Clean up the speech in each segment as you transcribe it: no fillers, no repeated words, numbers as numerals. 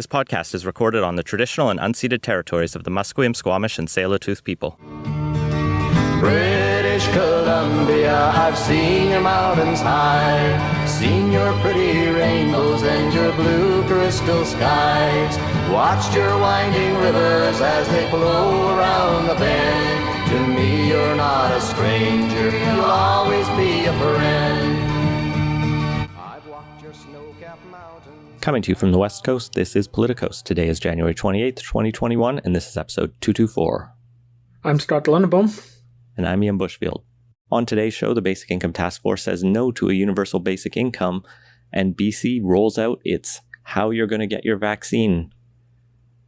This podcast is recorded on the traditional and unceded territories of the Musqueam, Squamish, and Tsleil-Waututh people. British Columbia, I've seen your mountains high, seen your pretty rainbows and your blue crystal skies, watched your winding rivers as they flow around the bend. To me you're not a stranger, you'll always be a friend. I've walked your snow-capped mountains. Coming to you from the West Coast, this is Politicos. Today is January 28th, 2021, and this is episode 224. I'm Scott Lundebaum. And I'm Ian Bushfield. On today's show, the Basic Income Task Force says no to a universal basic income, and BC rolls out its how you're going to get your vaccine.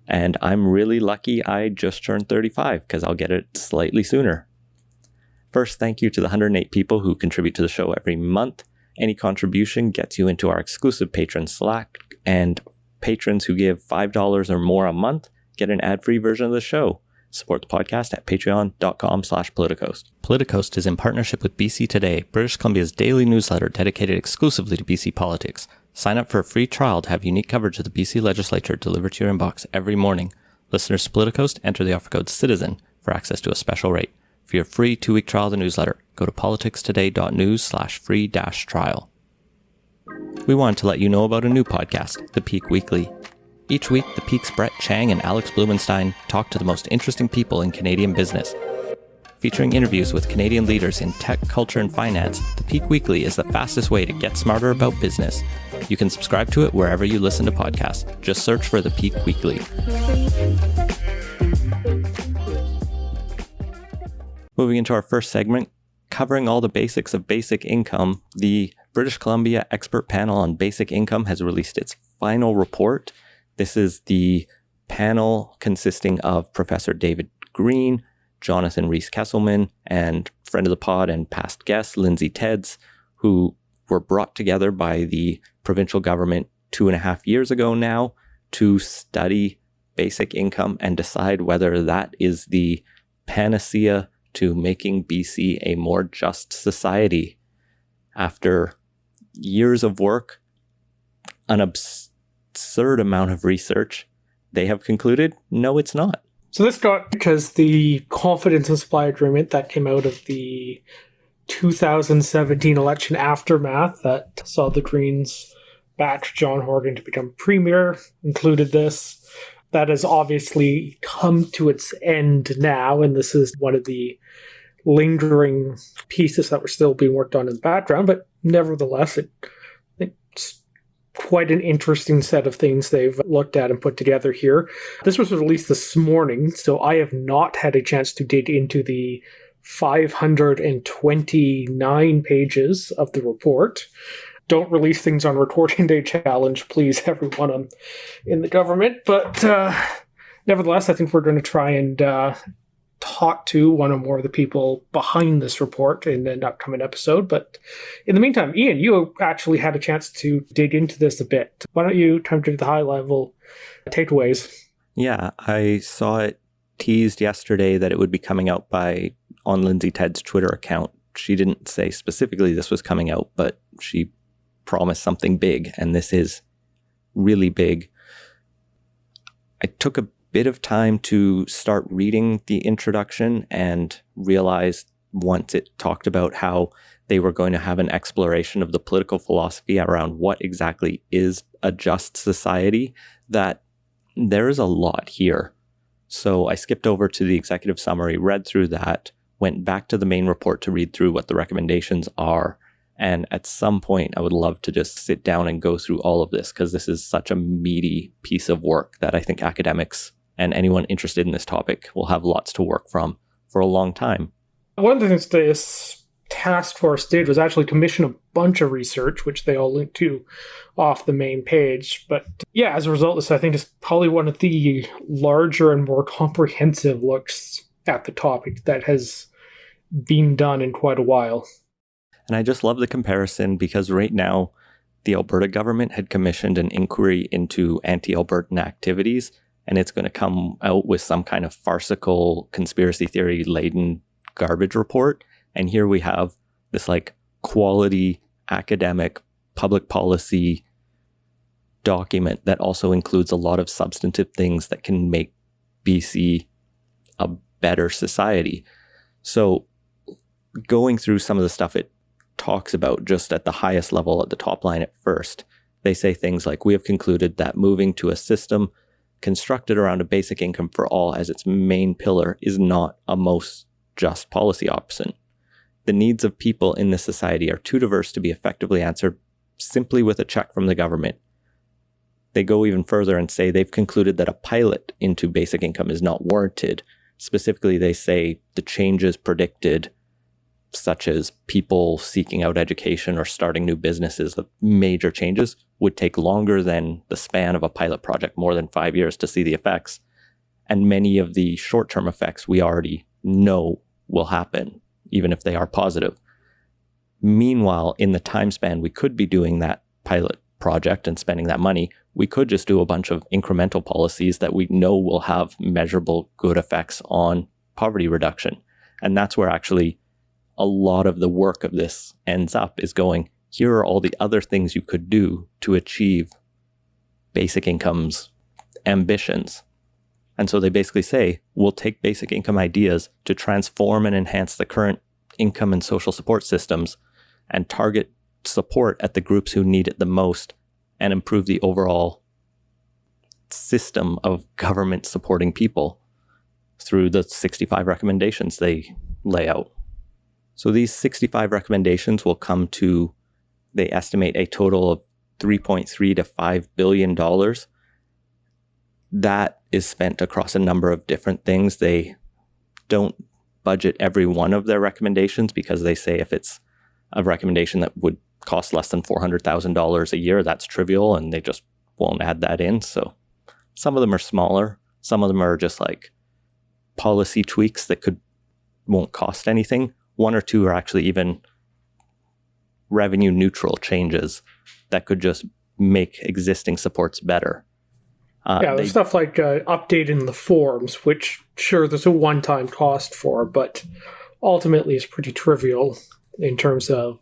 And I'm really lucky I just turned 35 because I'll get it slightly sooner. First, thank you to the 108 people who contribute to the show every month. Any contribution gets you into our exclusive patron Slack, and patrons who give $5 or more a month get an ad-free version of the show. Support the podcast at patreon.com/Politicoast. Politicoast is in partnership with BC Today, British Columbia's daily newsletter dedicated exclusively to BC politics. Sign up for a free trial to have unique coverage of the BC legislature delivered to your inbox every morning. Listeners to Politicoast enter the offer code CITIZEN for access to a special rate. For your free 2-week trial of the newsletter, go to politicstoday.news/free-trial. We wanted to let you know about a new podcast, The Peak Weekly. Each week, The Peak's Brett Chang and Alex Blumenstein talk to the most interesting people in Canadian business. Featuring interviews with Canadian leaders in tech, culture, and finance, The Peak Weekly is the fastest way to get smarter about business. You can subscribe to it wherever you listen to podcasts. Just search for The Peak Weekly. Moving into our first segment, covering all the basics of basic income, the British Columbia Expert Panel on Basic Income has released its final report. This is the panel consisting of Professor David Green, Jonathan Rees-Kesselman, and friend of the pod and past guest, Lindsay Tedds, who were brought together by the provincial government 2.5 years ago now to study basic income and decide whether that is the panacea to making BC a more just society. After years of work, an absurd amount of research, they have concluded, no, it's not. So this got because the confidence and supply agreement that came out of the 2017 election aftermath that saw the Greens back John Horgan to become premier included this. That has obviously come to its end now, and this is one of the lingering pieces that were still being worked on in the background, but nevertheless, it's quite an interesting set of things they've looked at and put together here. This was released this morning, so I have not had a chance to dig into the 529 pages of the report. Don't release things on recording day challenge, please, everyone in the government. But nevertheless, I think we're going to try and talk to one or more of the people behind this report in an upcoming episode. But in the meantime, Ian, you actually had a chance to dig into this a bit. Why don't you turn to the high-level takeaways? Yeah, I saw it teased yesterday that it would be coming out on Lindsay Ted's Twitter account. She didn't say specifically this was coming out, but she promised something big, and this is really big. I took a bit of time to start reading the introduction and realized once it talked about how they were going to have an exploration of the political philosophy around what exactly is a just society, that there is a lot here. So I skipped over to the executive summary, read through that, went back to the main report to read through what the recommendations are. And at some point, I would love to just sit down and go through all of this, because this is such a meaty piece of work that I think academics and anyone interested in this topic will have lots to work from for a long time. One of the things this task force did was actually commission a bunch of research, which they all linked to off the main page. But yeah, as a result of this, I think it's probably one of the larger and more comprehensive looks at the topic that has been done in quite a while. And I just love the comparison because right now, the Alberta government had commissioned an inquiry into anti-Albertan activities, and it's going to come out with some kind of farcical conspiracy theory-laden garbage report. And here we have this like quality academic public policy document that also includes a lot of substantive things that can make BC a better society. So going through some of the stuff it talks about just at the highest level at the top line at first, they say things like, we have concluded that moving to a system constructed around a basic income for all as its main pillar is not a most just policy option. The needs of people in this society are too diverse to be effectively answered simply with a check from the government. They go even further and say they've concluded that a pilot into basic income is not warranted. Specifically, they say the changes predicted, such as people seeking out education or starting new businesses, the major changes would take longer than the span of a pilot project, more than 5 years to see the effects. And many of the short-term effects we already know will happen, even if they are positive. Meanwhile, in the time span we could be doing that pilot project and spending that money, we could just do a bunch of incremental policies that we know will have measurable good effects on poverty reduction. And that's where actually a lot of the work of this ends up, is going, here are all the other things you could do to achieve basic income's ambitions. And so they basically say, we'll take basic income ideas to transform and enhance the current income and social support systems and target support at the groups who need it the most and improve the overall system of government supporting people through the 65 recommendations they lay out. So these 65 recommendations will come to, they estimate, a total of $3.3 to $5 billion. That is spent across a number of different things. They don't budget every one of their recommendations because they say if it's a recommendation that would cost less than $400,000 a year, that's trivial and they just won't add that in. So some of them are smaller. Some of them are just like policy tweaks that won't cost anything. One or two are actually even revenue neutral changes that could just make existing supports better. There's stuff like updating the forms, which sure there's a one-time cost for, but ultimately is pretty trivial in terms of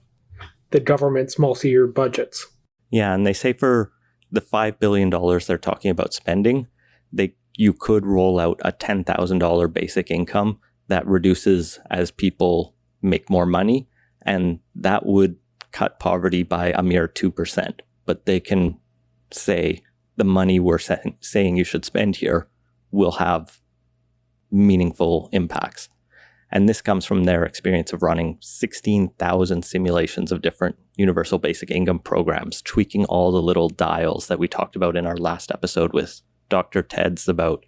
the government's multi-year budgets. Yeah, and they say for the $5 billion they're talking about spending, you could roll out a $10,000 basic income that reduces as people make more money, and that would cut poverty by a mere 2%. But they can say the money we're saying you should spend here will have meaningful impacts. And this comes from their experience of running 16,000 simulations of different universal basic income programs, tweaking all the little dials that we talked about in our last episode with Dr. Ted's about,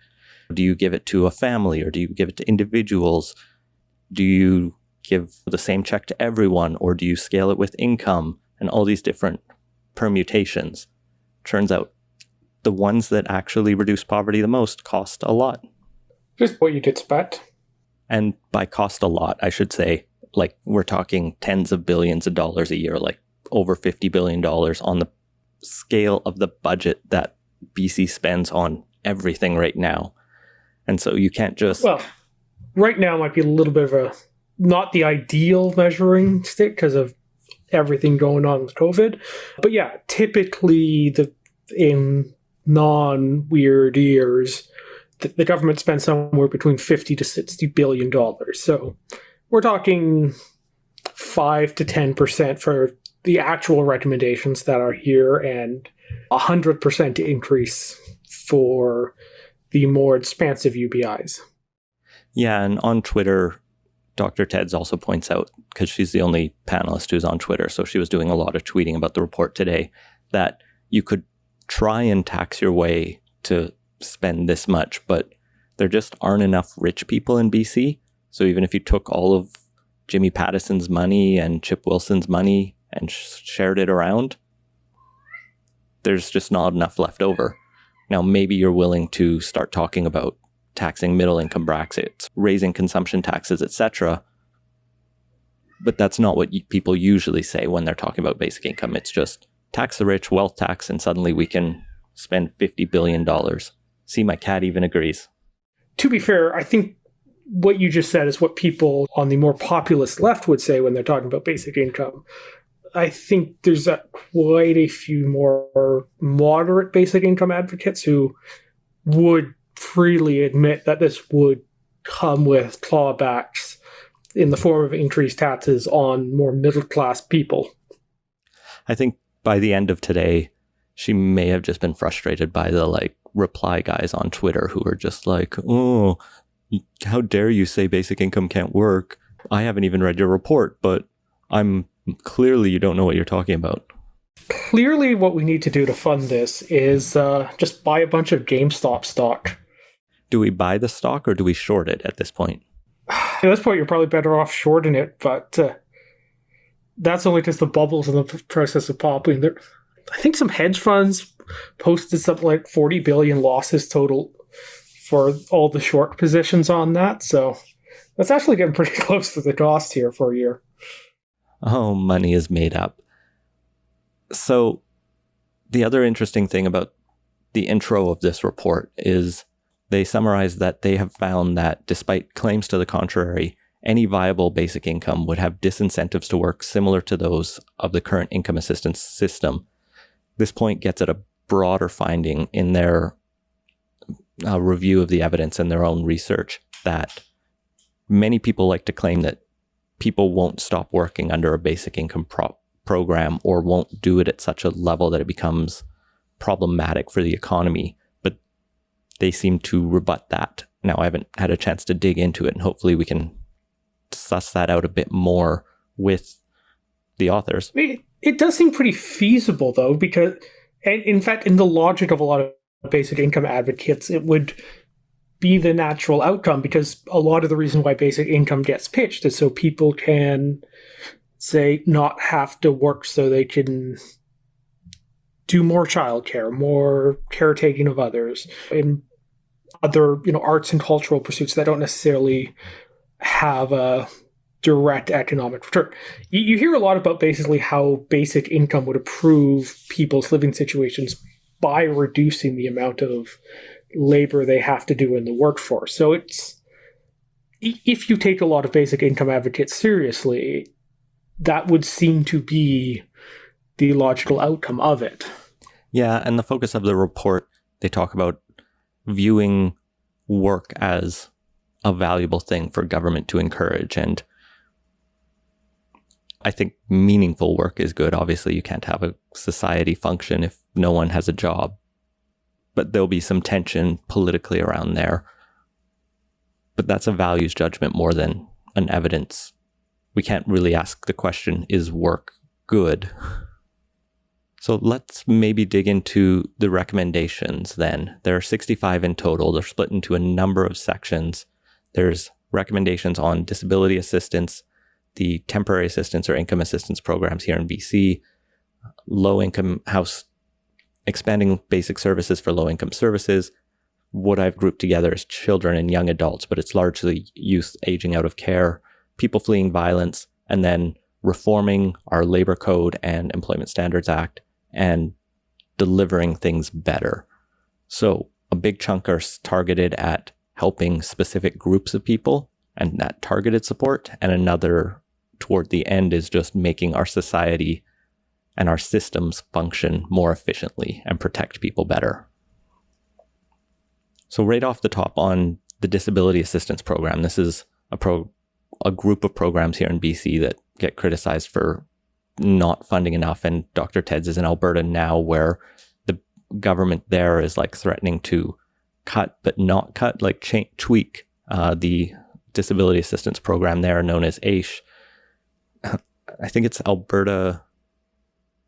do you give it to a family or do you give it to individuals? Do you give the same check to everyone or do you scale it with income? And all these different permutations. Turns out the ones that actually reduce poverty the most cost a lot. Just what you'd expect. And by cost a lot, I should say, like, we're talking tens of billions of dollars a year, like over $50 billion on the scale of the budget that BC spends on everything right now. And so you can't just... Well, right now might be a little bit of not the ideal measuring stick because of everything going on with COVID. But yeah, typically in non-weird years, the government spends somewhere between $50 to $60 billion. So we're talking 5 to 10% for the actual recommendations that are here and 100% increase for the more expansive UBIs. Yeah, and on Twitter, Dr. Ted's also points out, because she's the only panelist who's on Twitter, so she was doing a lot of tweeting about the report today, that you could try and tax your way to spend this much, but there just aren't enough rich people in BC. So even if you took all of Jimmy Pattison's money and Chip Wilson's money and shared it around, there's just not enough left over. Now, maybe you're willing to start talking about taxing middle income brackets, raising consumption taxes, etc. But that's not what people usually say when they're talking about basic income. It's just tax the rich, wealth tax, and suddenly we can spend $50 billion. See, my cat even agrees. To be fair, I think what you just said is what people on the more populist left would say when they're talking about basic income. I think there's quite a few more moderate basic income advocates who would freely admit that this would come with clawbacks in the form of increased taxes on more middle-class people. I think by the end of today, she may have just been frustrated by the reply guys on Twitter who are just like, oh, how dare you say basic income can't work? I haven't even read your report, but clearly you don't know what you're talking about. Clearly what we need to do to fund this is just buy a bunch of GameStop stock. Do we buy the stock or do we short it at this point? At this point, you're probably better off shorting it, but that's only just the bubbles in the process of popping. I think some hedge funds posted something like 40 billion losses total for all the short positions on that, so that's actually getting pretty close to the cost here for a year. Oh, money is made up. So the other interesting thing about the intro of this report is they summarize that they have found that despite claims to the contrary, any viable basic income would have disincentives to work similar to those of the current income assistance system. This point gets at a broader finding in their review of the evidence and their own research that many people like to claim that people won't stop working under a basic income program or won't do it at such a level that it becomes problematic for the economy. But they seem to rebut that. Now, I haven't had a chance to dig into it, and hopefully we can suss that out a bit more with the authors. It does seem pretty feasible, though, because, and in fact, in the logic of a lot of basic income advocates, it would be the natural outcome, because a lot of the reason why basic income gets pitched is so people can, say, not have to work so they can do more childcare, more caretaking of others, and other, arts and cultural pursuits that don't necessarily have a direct economic return. You hear a lot about basically how basic income would improve people's living situations by reducing the amount of labor they have to do in the workforce. So if you take a lot of basic income advocates seriously, that would seem to be the logical outcome of it. Yeah, and the focus of the report, they talk about viewing work as a valuable thing for government to encourage. And I think meaningful work is good. Obviously, you can't have a society function if no one has a job. But there'll be some tension politically around there. But that's a values judgment more than an evidence. We can't really ask the question, is work good? So let's maybe dig into the recommendations then. There are 65 in total. They're split into a number of sections. There's recommendations on disability assistance, the temporary assistance or income assistance programs here in BC, low-income house, expanding basic services for low-income services. What I've grouped together is children and young adults, but it's largely youth aging out of care, people fleeing violence, and then reforming our Labor Code and Employment Standards Act and delivering things better. So a big chunk are targeted at helping specific groups of people and that targeted support, and another toward the end is just making our society and our systems function more efficiently and protect people better. So right off the top on the disability assistance program, this is a group of programs here in BC that get criticized for not funding enough. And Dr. Ted's is in Alberta now, where the government there is threatening to cut, but not cut, tweak the disability assistance program there, known as AISH. I think it's Alberta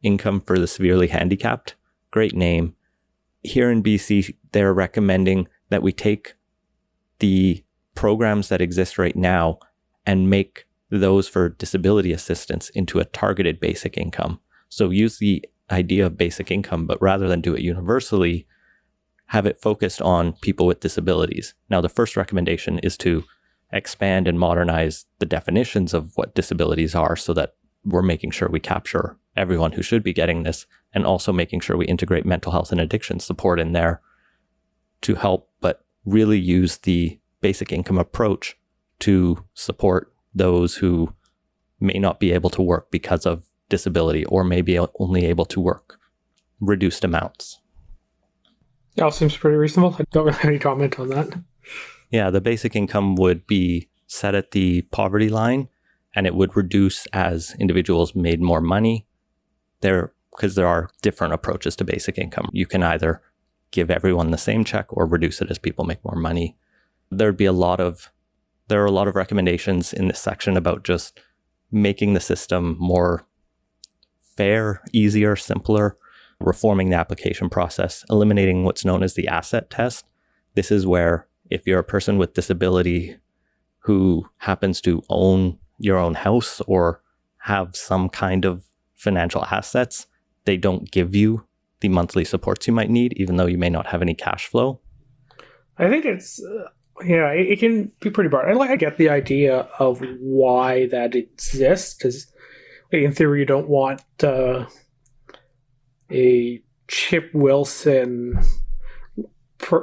Income for the Severely Handicapped. Great name. Here in BC, they're recommending that we take the programs that exist right now and make those for disability assistance into a targeted basic income. So use the idea of basic income, but rather than do it universally, have it focused on people with disabilities. Now, the first recommendation is to expand and modernize the definitions of what disabilities are so that we're making sure we capture everyone who should be getting this, and also making sure we integrate mental health and addiction support in there to help, but really use the basic income approach to support those who may not be able to work because of disability or maybe only able to work reduced amounts. It all seems pretty reasonable. I don't really have any comment on that. Yeah, the basic income would be set at the poverty line, and it would reduce as individuals made more money. Because there are different approaches to basic income. You can either give everyone the same check or reduce it as people make more money. There are a lot of recommendations in this section about just making the system more fair, easier, simpler, reforming the application process, eliminating what's known as the asset test. This is where if you're a person with disability who happens to own your own house or have some kind of financial assets, they don't give you the monthly supports you might need, even though you may not have any cash flow. I think it's, it can be pretty broad. I get the idea of why that exists, because in theory you don't want a Chip Wilson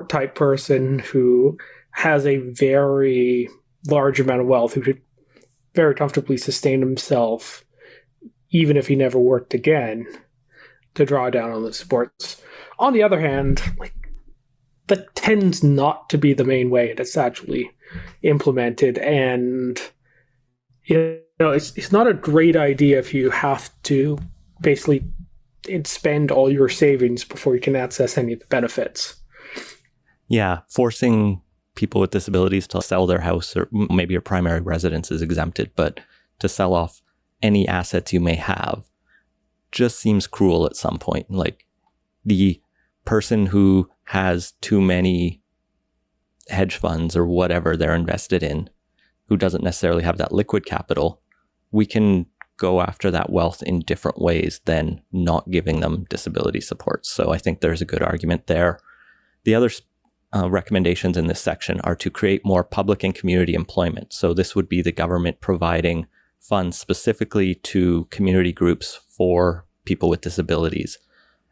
type person who has a very large amount of wealth, who could very comfortably sustain himself even if he never worked again, to draw down on the supports. On the other hand, that tends not to be the main way it's actually implemented, and it's not a great idea if you have to basically spend all your savings before you can access any of the benefits. Yeah, forcing people with disabilities to sell their house, or maybe your primary residence is exempted, but to sell off any assets you may have just seems cruel at some point. Like the person who has too many hedge funds or whatever they're invested in, who doesn't necessarily have that liquid capital, we can go after that wealth in different ways than not giving them disability support. So I think there's a good argument there. The other recommendations in this section are to create more public and community employment. So this would be the government providing funds specifically to community groups for people with disabilities.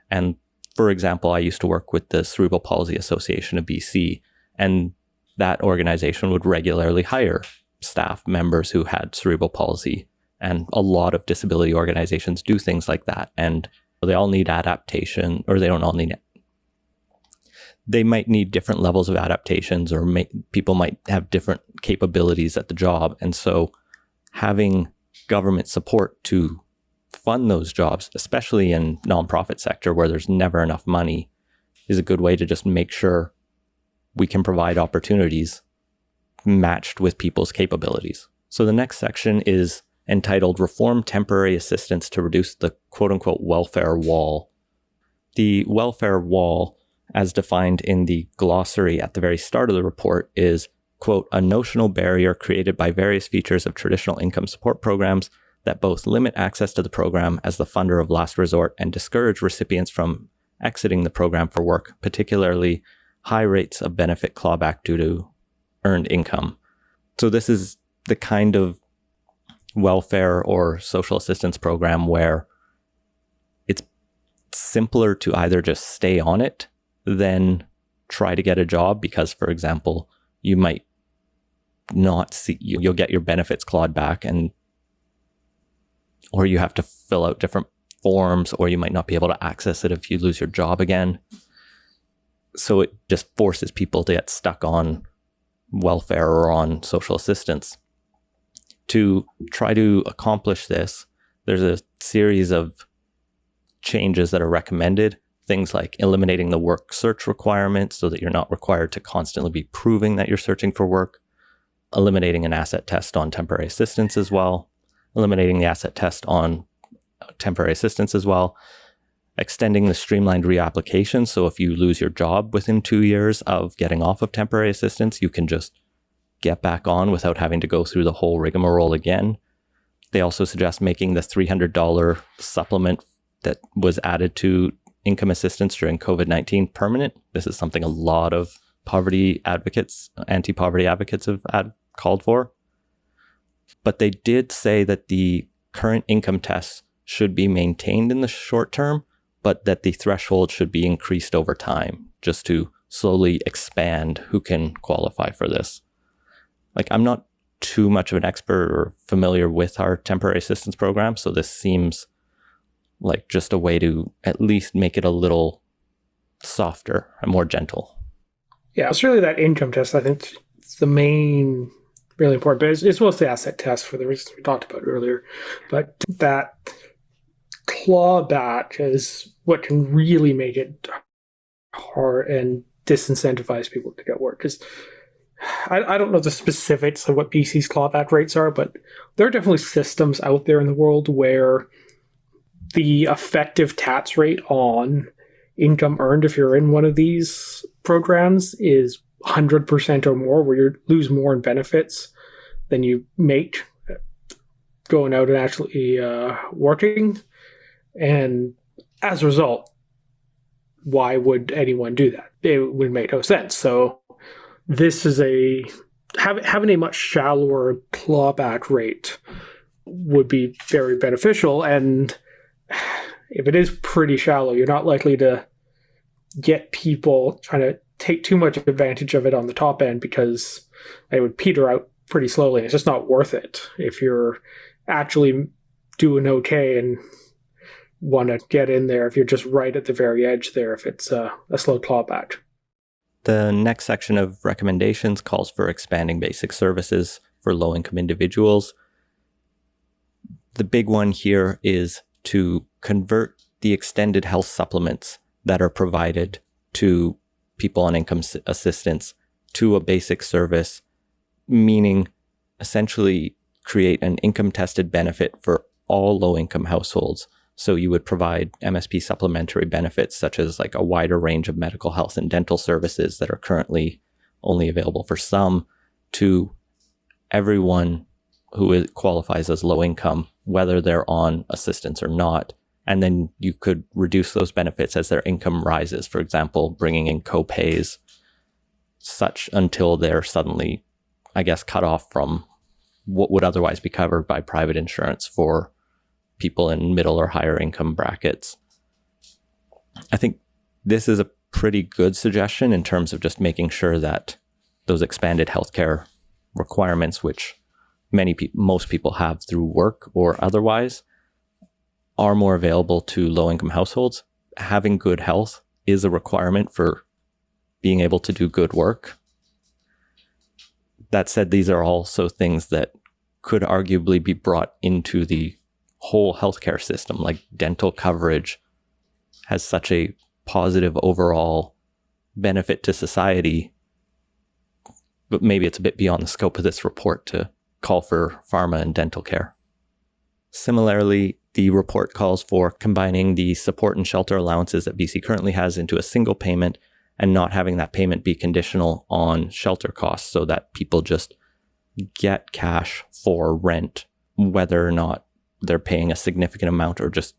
And for example, I used to work with the Cerebral Palsy Association of BC, and that organization would regularly hire staff members who had cerebral palsy. And a lot of disability organizations do things like that. And they all need adaptation, or they don't all need it. They might need different levels of adaptations, or people might have different capabilities at the job. And so having government support to fund those jobs, especially in nonprofit sector where there's never enough money, is a good way to just make sure we can provide opportunities matched with people's capabilities. So the next section is entitled Reform Temporary Assistance to Reduce the quote-unquote welfare wall. The welfare wall, as defined in the glossary at the very start of the report, is, quote, a notional barrier created by various features of traditional income support programs that both limit access to the program as the funder of last resort and discourage recipients from exiting the program for work, particularly high rates of benefit clawback due to earned income. So this is the kind of welfare or social assistance program where it's simpler to either just stay on it than try to get a job, because, for example, you might not see, you'll get your benefits clawed back, or you have to fill out different forms, or you might not be able to access it if you lose your job again. So it just forces people to get stuck on welfare or on social assistance. To try to accomplish this, there's a series of changes that are recommended. Things like eliminating the work search requirement so that you're not required to constantly be proving that you're searching for work. Eliminating an asset test on temporary assistance as well. Eliminating the asset test on temporary assistance as well. Extending the streamlined reapplication. So if you lose your job within 2 years of getting off of temporary assistance, you can just get back on without having to go through the whole rigmarole again. They also suggest making the $300 supplement that was added to income assistance during COVID-19 permanent. This is something a lot of poverty advocates, anti-poverty advocates have called for. But they did say that the current income tests should be maintained in the short term, but that the threshold should be increased over time just to slowly expand who can qualify for this. Like, I'm not too much of an expert or familiar with our temporary assistance program, so this seems like just a way to at least make it a little softer and more gentle. Yeah, it's really that income test. I think it's the main, really important. But it's mostly asset test for the reasons we talked about earlier. But that clawback is what can really make it hard and disincentivize people to get work. Because I don't know the specifics of what BC's clawback rates are, but there are definitely systems out there in the world where the effective tax rate on income earned if you're in one of these programs is 100% or more, where you lose more in benefits than you make going out and actually working. And as a result, why would anyone do that? It would make no sense. So this is having a much shallower clawback rate would be very beneficial. And if it is pretty shallow, you're not likely to get people trying to take too much advantage of it on the top end, because it would peter out pretty slowly. It's just not worth it if you're actually doing okay and want to get in there, if you're just right at the very edge there, if it's a slow clawback. The next section of recommendations calls for expanding basic services for low-income individuals. The big one here is to convert the extended health supplements that are provided to people on income assistance to a basic service, meaning essentially create an income-tested benefit for all low-income households. So you would provide MSP supplementary benefits, such as like a wider range of medical health and dental services that are currently only available for some, to everyone who qualifies as low income, whether they're on assistance or not. And then you could reduce those benefits as their income rises. For example, bringing in co-pays such until they're suddenly, I guess, cut off from what would otherwise be covered by private insurance for people in middle or higher income brackets. I think this is a pretty good suggestion in terms of just making sure that those expanded healthcare requirements, which most people have through work or otherwise, are more available to low-income households. Having good health is a requirement for being able to do good work. That said, these are also things that could arguably be brought into the whole healthcare system. Like dental coverage has such a positive overall benefit to society, but maybe it's a bit beyond the scope of this report to call for pharma and dental care. Similarly, the report calls for combining the support and shelter allowances that BC currently has into a single payment and not having that payment be conditional on shelter costs, so that people just get cash for rent, whether or not they're paying a significant amount, or just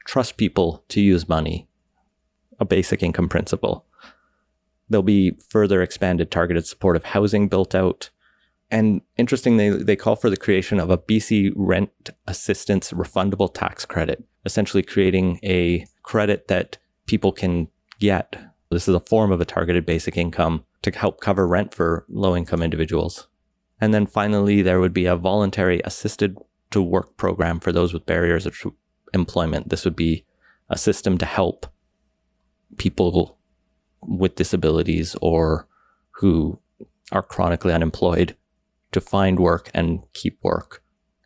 trust people to use money, a basic income principle. There'll be further expanded targeted supportive housing built out. And interestingly, they call for the creation of a BC rent assistance refundable tax credit, essentially creating a credit that people can get. This is a form of a targeted basic income to help cover rent for low-income individuals. And then finally, there would be a voluntary assisted to work program for those with barriers to employment. This would be a system to help people with disabilities or who are chronically unemployed to find work and keep work.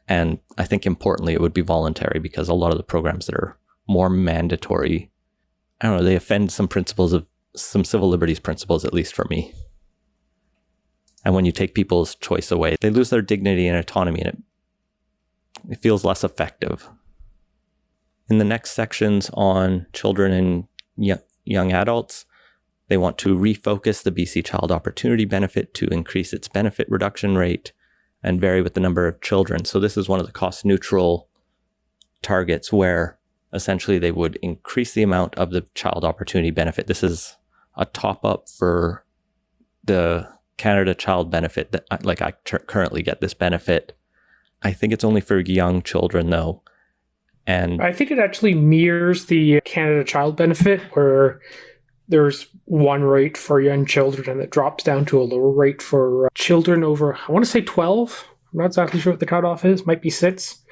And I think importantly, it would be voluntary, because a lot of the programs that are more mandatory, I don't know, they offend some civil liberties principles, at least for me. And when you take people's choice away, they lose their dignity and autonomy, and it feels less effective. In the next sections on children and young adults, they want to refocus the BC Child Opportunity Benefit to increase its benefit reduction rate and vary with the number of children. So this is one of the cost-neutral targets where essentially they would increase the amount of the Child Opportunity Benefit. This is a top-up for the Canada Child Benefit that I currently get this benefit. I think it's only for young children, though. And I think it actually mirrors the Canada Child Benefit, where there's one rate for young children and it drops down to a lower rate for children over, I want to say 12. I'm not exactly sure what the cutoff is. Might be SITs.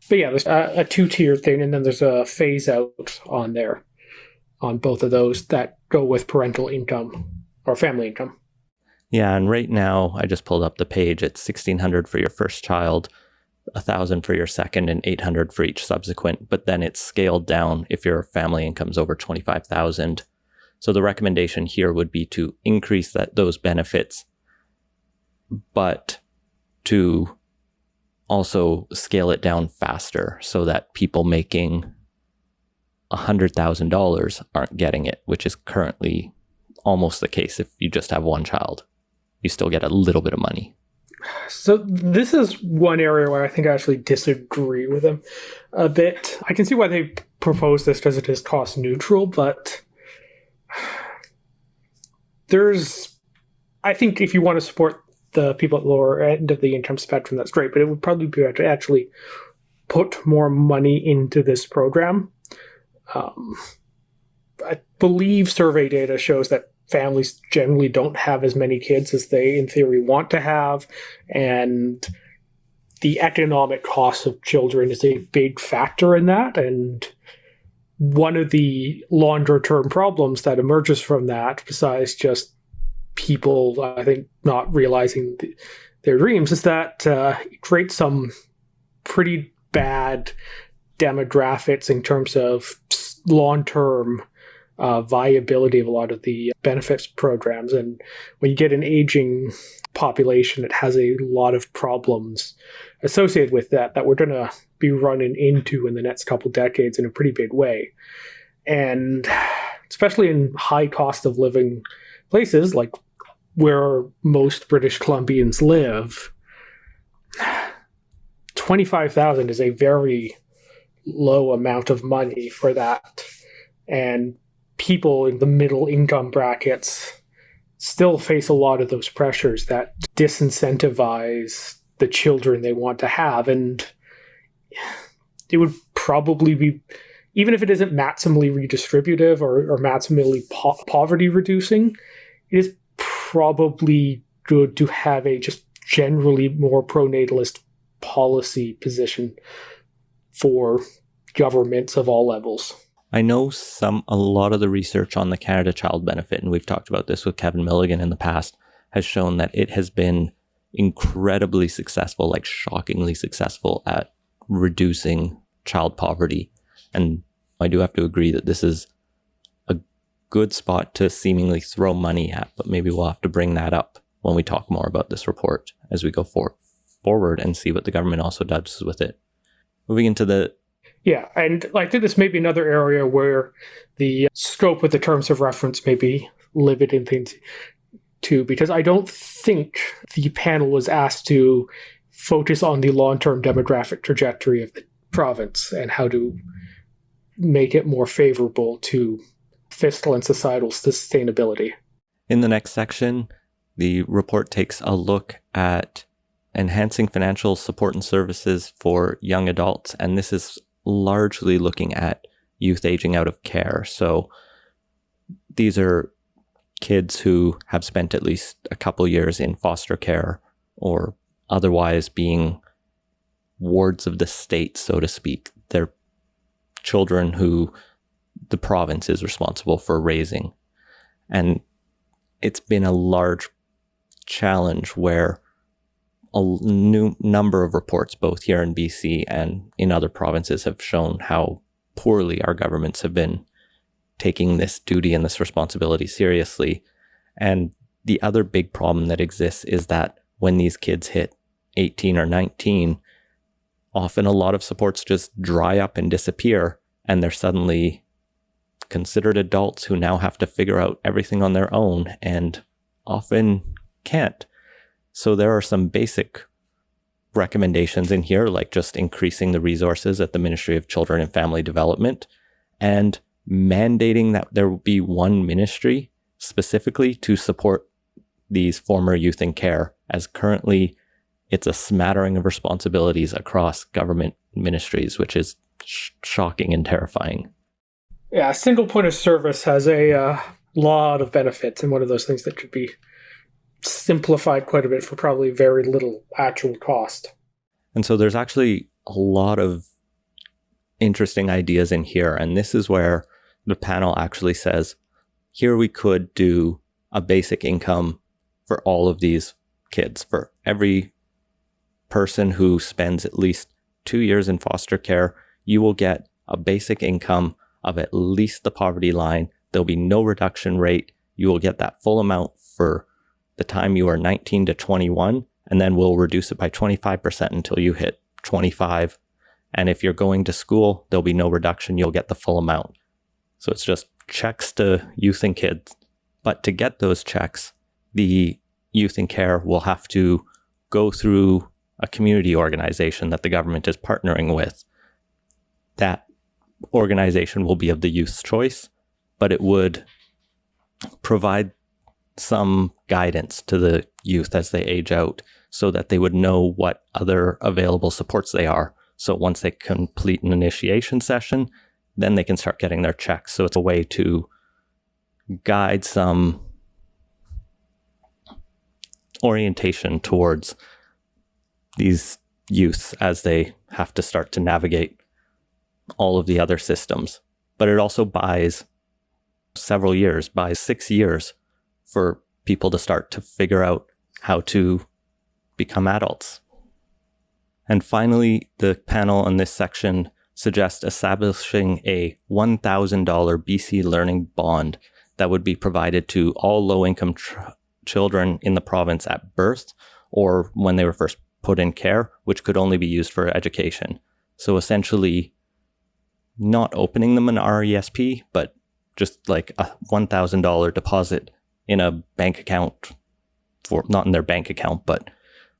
But yeah, there's a two-tier thing, and then there's a phase-out on there on both of those that go with parental income or family income. Yeah, and right now, I just pulled up the page. It's $1,600 for your first child, $1,000 for your second, and $800 for each subsequent. But then it's scaled down if your family income's over $25,000. So the recommendation here would be to increase those benefits, but to also scale it down faster so that people making $100,000 aren't getting it, which is currently almost the case if you just have one child. You still get a little bit of money. So this is one area where I think I actually disagree with them a bit. I can see why they propose this because it is cost neutral, but I think if you want to support the people at the lower end of the income spectrum, that's great, but it would probably be to actually put more money into this program. I believe survey data shows that families generally don't have as many kids as they, in theory, want to have, and the economic cost of children is a big factor in that, and one of the longer-term problems that emerges from that, besides just people, I think, not realizing their dreams, is that it creates some pretty bad demographics in terms of long-term viability of a lot of the benefits programs. And when you get an aging population, it has a lot of problems associated with that we're going to be running into in the next couple decades in a pretty big way. And especially in high cost of living places like where most British Columbians live, $25,000 is a very low amount of money for that. And people in the middle income brackets still face a lot of those pressures that disincentivize the children they want to have. And it would probably be, even if it isn't maximally redistributive or maximally poverty reducing, it is probably good to have a just generally more pronatalist policy position for governments of all levels. I know a lot of the research on the Canada Child Benefit, and we've talked about this with Kevin Milligan in the past, has shown that it has been incredibly successful, like shockingly successful at reducing child poverty. And I do have to agree that this is a good spot to seemingly throw money at, but maybe we'll have to bring that up when we talk more about this report as we go forward and see what the government also does with it. Moving into the Yeah, and I think this may be another area where the scope of the terms of reference may be limited things too, because I don't think the panel was asked to focus on the long-term demographic trajectory of the province and how to make it more favorable to fiscal and societal sustainability. In the next section, the report takes a look at enhancing financial support and services for young adults, and this is largely looking at youth aging out of care. So these are kids who have spent at least a couple years in foster care or otherwise being wards of the state, so to speak. They're children who the province is responsible for raising. And it's been a large challenge where a new number of reports, both here in BC and in other provinces, have shown how poorly our governments have been taking this duty and this responsibility seriously. And the other big problem that exists is that when these kids hit 18 or 19, often a lot of supports just dry up and disappear, and they're suddenly considered adults who now have to figure out everything on their own and often can't. So there are some basic recommendations in here, like just increasing the resources at the Ministry of Children and Family Development and mandating that there will be one ministry specifically to support these former youth in care, as currently it's a smattering of responsibilities across government ministries, which is shocking and terrifying. Yeah, a single point of service has a lot of benefits, and one of those things that could be simplified quite a bit for probably very little actual cost. And so there's actually a lot of interesting ideas in here. And this is where the panel actually says, here we could do a basic income for all of these kids. For every person who spends at least 2 years in foster care, you will get a basic income of at least the poverty line. There'll be no reduction rate. You will get that full amount for the time you are 19 to 21, and then we'll reduce it by 25% until you hit 25. And if you're going to school, there'll be no reduction. You'll get the full amount. So it's just checks to youth and kids. But to get those checks, the youth in care will have to go through a community organization that the government is partnering with. That organization will be of the youth's choice, but it would provide some guidance to the youth as they age out so that they would know what other available supports they are. So once they complete an initiation session, then they can start getting their checks. So it's a way to guide some orientation towards these youths as they have to start to navigate all of the other systems. But it also buys several years, buys 6 years for people to start to figure out how to become adults. And finally, the panel in this section suggests establishing a $1,000 BC Learning Bond that would be provided to all low-income children in the province at birth or when they were first put in care, which could only be used for education. So essentially, not opening them an RESP, but just like a $1,000 deposit in a bank account, for not in their bank account, but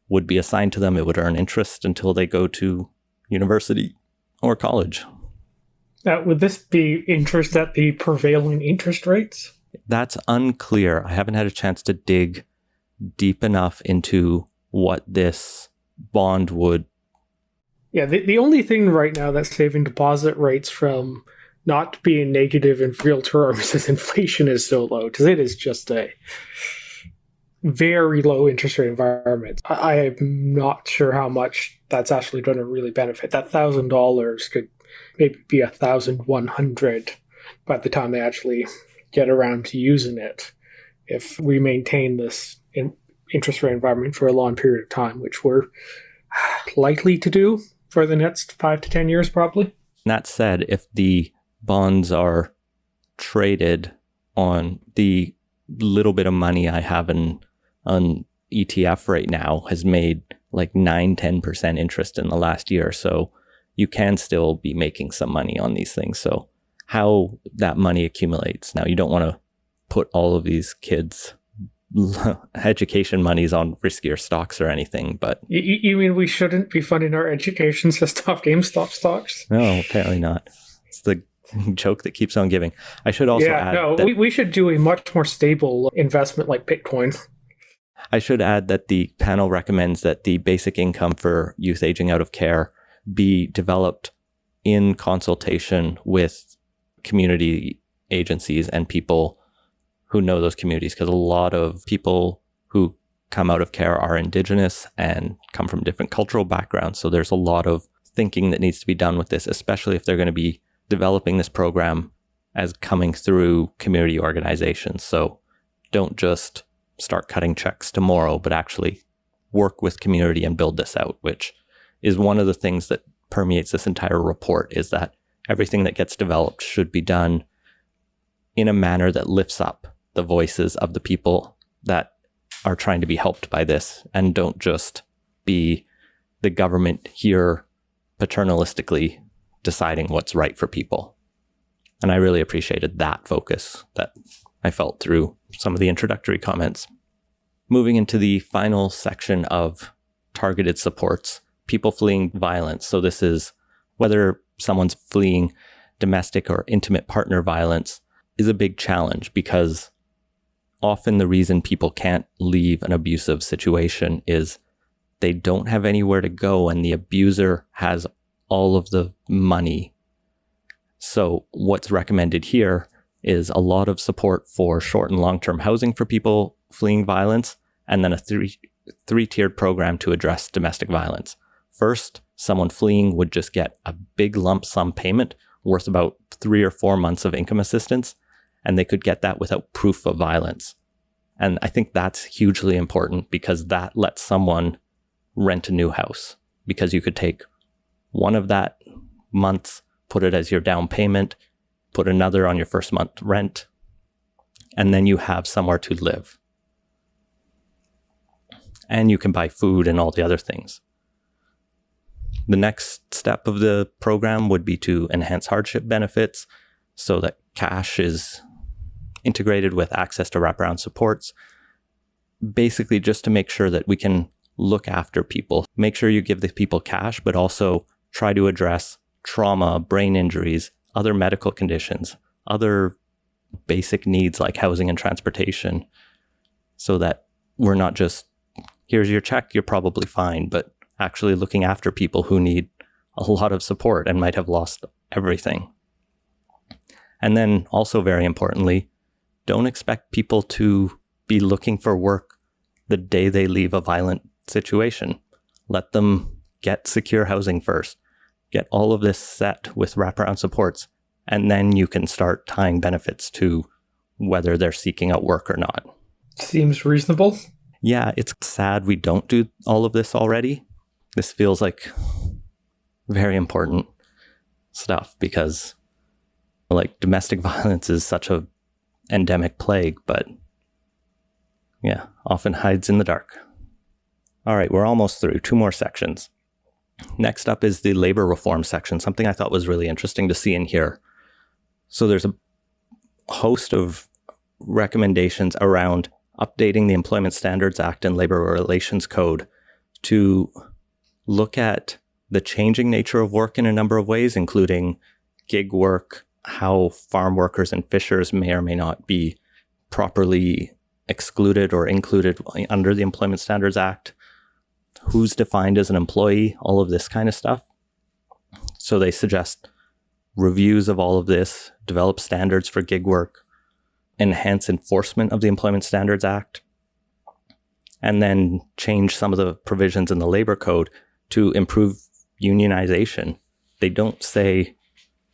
would be assigned to them. It would earn interest until they go to university or college. Now, would this be interest at the prevailing interest rates? That's unclear. I haven't had a chance to dig deep enough into what this bond would. Yeah, the only thing right now that's saving deposit rates from not being negative in real terms is inflation is so low, because it is just a very low interest rate environment. I am not sure how much that's actually going to really benefit. That $1,000 could maybe be $1,100 by the time they actually get around to using it, if we maintain this interest rate environment for a long period of time, which we're likely to do for the next 5 to 10 years, probably. That said, if the bonds are traded on the little bit of money I have in an ETF right now has made like 9-10% interest in the last year. So you can still be making some money on these things. So how that money accumulates. Now, you don't want to put all of these kids' education monies on riskier stocks or anything, but... You mean we shouldn't be funding our education system off GameStop stocks? No, apparently not. It's the joke that keeps on giving. I should also add that we should do a much more stable investment like Bitcoin. I should add that the panel recommends that the basic income for youth aging out of care be developed in consultation with community agencies and people who know those communities, because a lot of people who come out of care are Indigenous and come from different cultural backgrounds. So there's a lot of thinking that needs to be done with this, especially if they're going to be developing this program as coming through community organizations. So don't just start cutting checks tomorrow, but actually work with community and build this out, which is one of the things that permeates this entire report, is that everything that gets developed should be done in a manner that lifts up the voices of the people that are trying to be helped by this, and don't just be the government here paternalistically deciding what's right for people. And I really appreciated that focus that I felt through some of the introductory comments. Moving into the final section of targeted supports, people fleeing violence. So this is whether someone's fleeing domestic or intimate partner violence is a big challenge, because often the reason people can't leave an abusive situation is they don't have anywhere to go and the abuser has all of the money. So what's recommended here is a lot of support for short and long-term housing for people fleeing violence, and then a three-tiered program to address domestic violence. First, someone fleeing would just get a big lump sum payment worth about 3 or 4 months of income assistance, and they could get that without proof of violence. And I think that's hugely important because that lets someone rent a new house, because you could take one of that month's, put it as your down payment, put another on your first month rent, and then you have somewhere to live. And you can buy food and all the other things. The next step of the program would be to enhance hardship benefits so that cash is integrated with access to wraparound supports. Basically, just to make sure that we can look after people. Make sure you give the people cash, but also try to address trauma, brain injuries, other medical conditions, other basic needs like housing and transportation, so that we're not just, here's your check, you're probably fine, but actually looking after people who need a lot of support and might have lost everything. And then also very importantly, don't expect people to be looking for work the day they leave a violent situation. Let them get secure housing first. Get all of this set with wraparound supports, and then you can start tying benefits to whether they're seeking out work or not. Seems reasonable. Yeah, it's sad we don't do all of this already. This feels like very important stuff because like domestic violence is such a endemic plague, but yeah, often hides in the dark. All right, we're almost through. 2 more sections. Next up is the labor reform section, something I thought was really interesting to see in here. So there's a host of recommendations around updating the Employment Standards Act and Labor Relations Code to look at the changing nature of work in a number of ways, including gig work, how farm workers and fishers may or may not be properly excluded or included under the Employment Standards Act, who's defined as an employee, all of this kind of stuff. So they suggest reviews of all of this, develop standards for gig work, enhance enforcement of the Employment Standards Act, and then change some of the provisions in the labor code to improve unionization. They don't say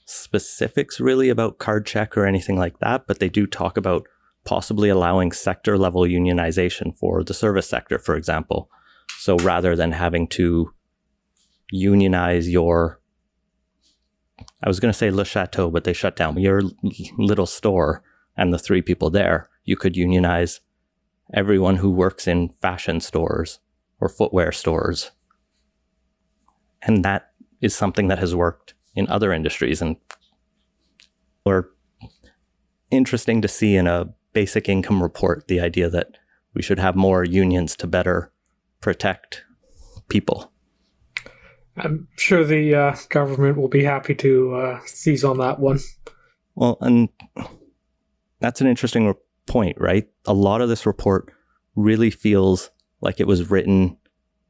specifics really about card check or anything like that, but they do talk about possibly allowing sector level unionization for the service sector, for example. So rather than having to unionize your, I was going to say Le Chateau, but they shut down, your little store and the 3 people there, you could unionize everyone who works in fashion stores or footwear stores. And that is something that has worked in other industries and or interesting to see in a basic income report, the idea that we should have more unions to better protect people. I'm sure the government will be happy to seize on that one. Well, and that's an interesting point, right? A lot of this report really feels like it was written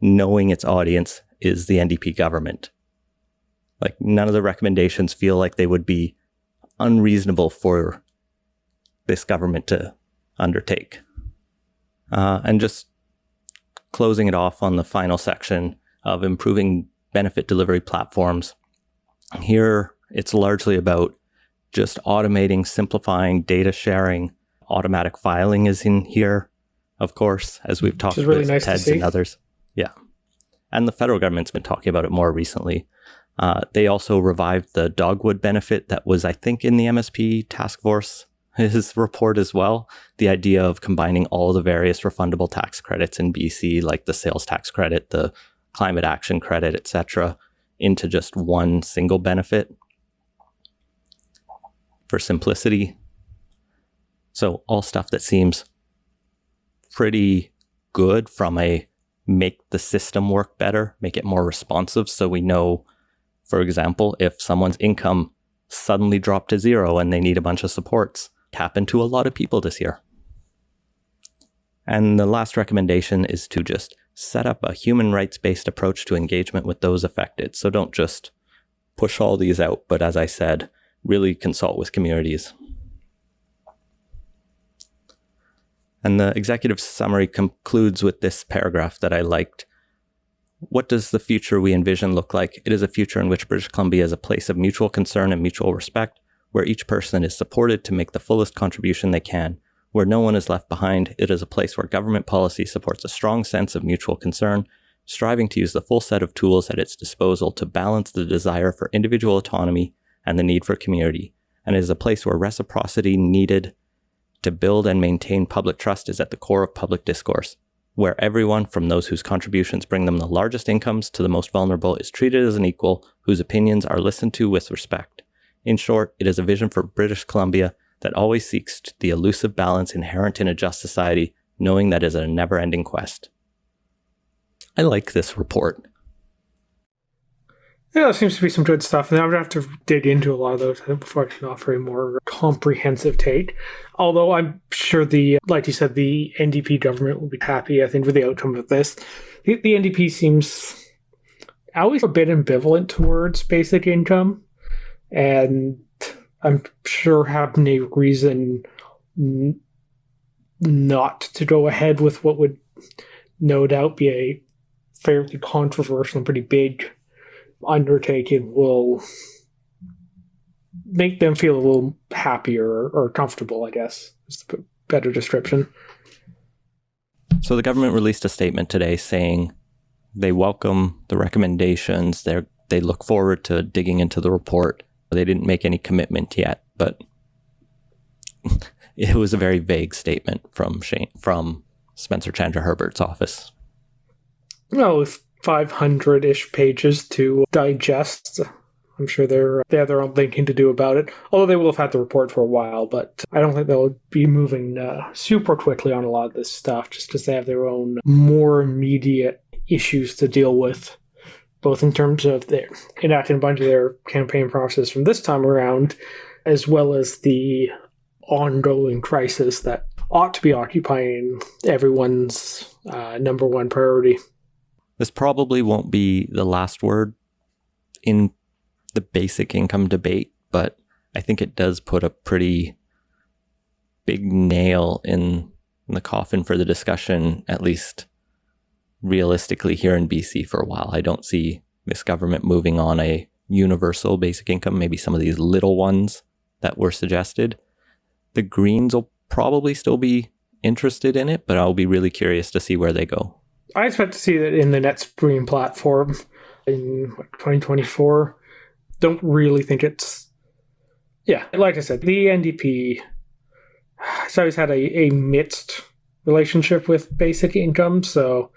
knowing its audience is the NDP government. Like none of the recommendations feel like they would be unreasonable for this government to undertake. And just closing it off on the final section of improving benefit delivery platforms. Here, it's largely about just automating, simplifying, data sharing. Automatic filing is in here, of course, as we've talked really with nice TEDs and others. Yeah. And the federal government's been talking about it more recently. They also revived the dogwood benefit that was, I think, in the MSP task force, his report as well. The idea of combining all the various refundable tax credits in BC, like the sales tax credit, the climate action credit, etc., into just one single benefit for simplicity. So all stuff that seems pretty good from a make the system work better, make it more responsive. So we know, for example, if someone's income suddenly dropped to 0 and they need a bunch of supports, happened to a lot of people this year. And the last recommendation is to just set up a human rights-based approach to engagement with those affected. So don't just push all these out, but as I said, really consult with communities. And the executive summary concludes with this paragraph that I liked. What does the future we envision look like? It is a future in which British Columbia is a place of mutual concern and mutual respect, where each person is supported to make the fullest contribution they can, where no one is left behind. It is a place where government policy supports a strong sense of mutual concern, striving to use the full set of tools at its disposal to balance the desire for individual autonomy and the need for community, and it is a place where reciprocity needed to build and maintain public trust is at the core of public discourse, where everyone, from those whose contributions bring them the largest incomes to the most vulnerable, is treated as an equal, whose opinions are listened to with respect. In short, it is a vision for British Columbia that always seeks the elusive balance inherent in a just society, knowing that it is a never-ending quest. I like this report. Yeah, there seems to be some good stuff, and I would have to dig into a lot of those before I can offer a more comprehensive take. Although I'm sure like you said, the NDP government will be happy, I think, with the outcome of this. The NDP seems always a bit ambivalent towards basic income, and I'm sure have no reason not to go ahead with what would no doubt be a fairly controversial and pretty big undertaking will make them feel a little happier or comfortable, I guess, is the better description. So the government released a statement today saying they welcome the recommendations. They look forward to digging into the report. They didn't make any commitment yet, but it was a very vague statement from Spencer Chandra Herbert's office. Well, with 500-ish pages to digest, I'm sure they have their own thinking to do about it. Although they will have had the report for a while, but I don't think they'll be moving super quickly on a lot of this stuff, just because they have their own more immediate issues to deal with, both in terms of their enacting a bunch of their campaign promises from this time around, as well as the ongoing crisis that ought to be occupying everyone's number one priority. This probably won't be the last word in the basic income debate, but I think it does put a pretty big nail in the coffin for the discussion, at least realistically here in BC for a while. I don't see this government moving on a universal basic income, maybe some of these little ones that were suggested. The Greens will probably still be interested in it, but I'll be really curious to see where they go. I expect to see that in the next Green platform in 2024. Don't really think it's... Yeah, like I said, the NDP has always had a mixed relationship with basic income, so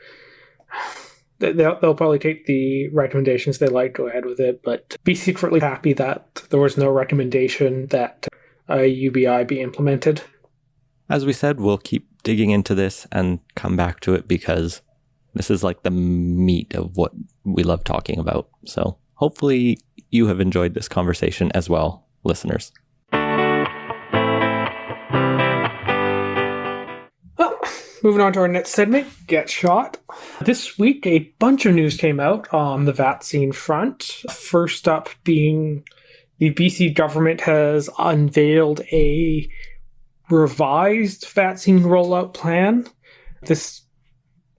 they'll probably take the recommendations they like, go ahead with it, but be secretly happy that there was no recommendation that a UBI be implemented. As we said, we'll keep digging into this and come back to it because this is like the meat of what we love talking about. So hopefully you have enjoyed this conversation as well, listeners. Well, moving on to our next segment, Get Shot. This week, a bunch of news came out on the vaccine front. First up being the BC government has unveiled a revised vaccine rollout plan. This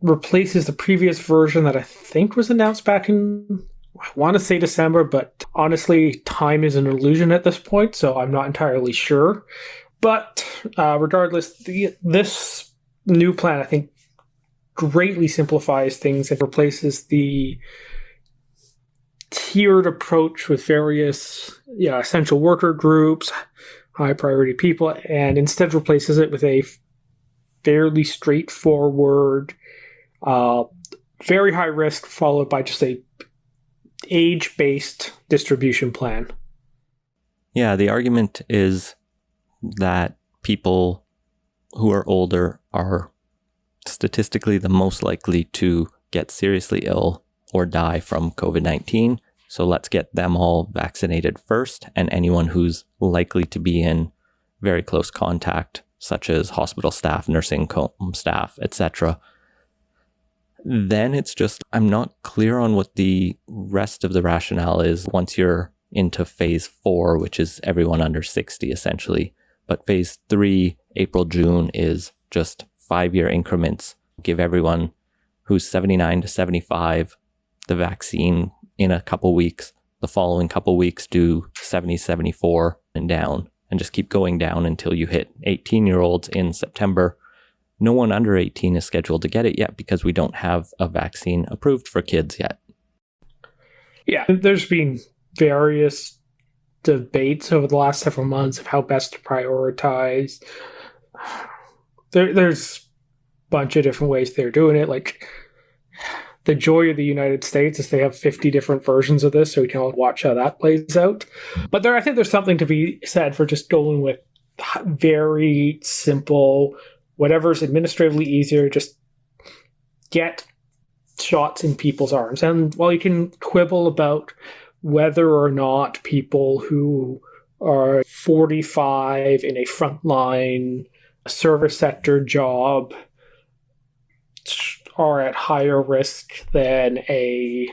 replaces the previous version that I think was announced back in, I want to say December, but honestly, time is an illusion at this point, so I'm not entirely sure. But regardless, this new plan, I think, greatly simplifies things and replaces the tiered approach with various essential worker groups, high priority people, and instead replaces it with a fairly straightforward, very high risk, followed by just a age-based distribution plan. Yeah, the argument is that people who are older are statistically the most likely to get seriously ill or die from COVID-19. So let's get them all vaccinated first, and anyone who's likely to be in very close contact, such as hospital staff, nursing home staff, etc. Then it's just, I'm not clear on what the rest of the rationale is once you're into phase 4, which is everyone under 60 essentially. But phase 3, April, June, is just 5-year increments, give everyone who's 79 to 75 the vaccine in a couple weeks. The following couple weeks, do 70, 74 and down, and just keep going down until you hit 18-year-olds in September. No one under 18 is scheduled to get it yet because we don't have a vaccine approved for kids yet. Yeah, there's been various debates over the last several months of how best to prioritize. There's a bunch of different ways they're doing it. Like, the joy of the United States is they have 50 different versions of this, so we can all watch how that plays out. But I think there's something to be said for just going with very simple, whatever's administratively easier, just get shots in people's arms. And while you can quibble about whether or not people who are 45 in a frontline service sector job are at higher risk than a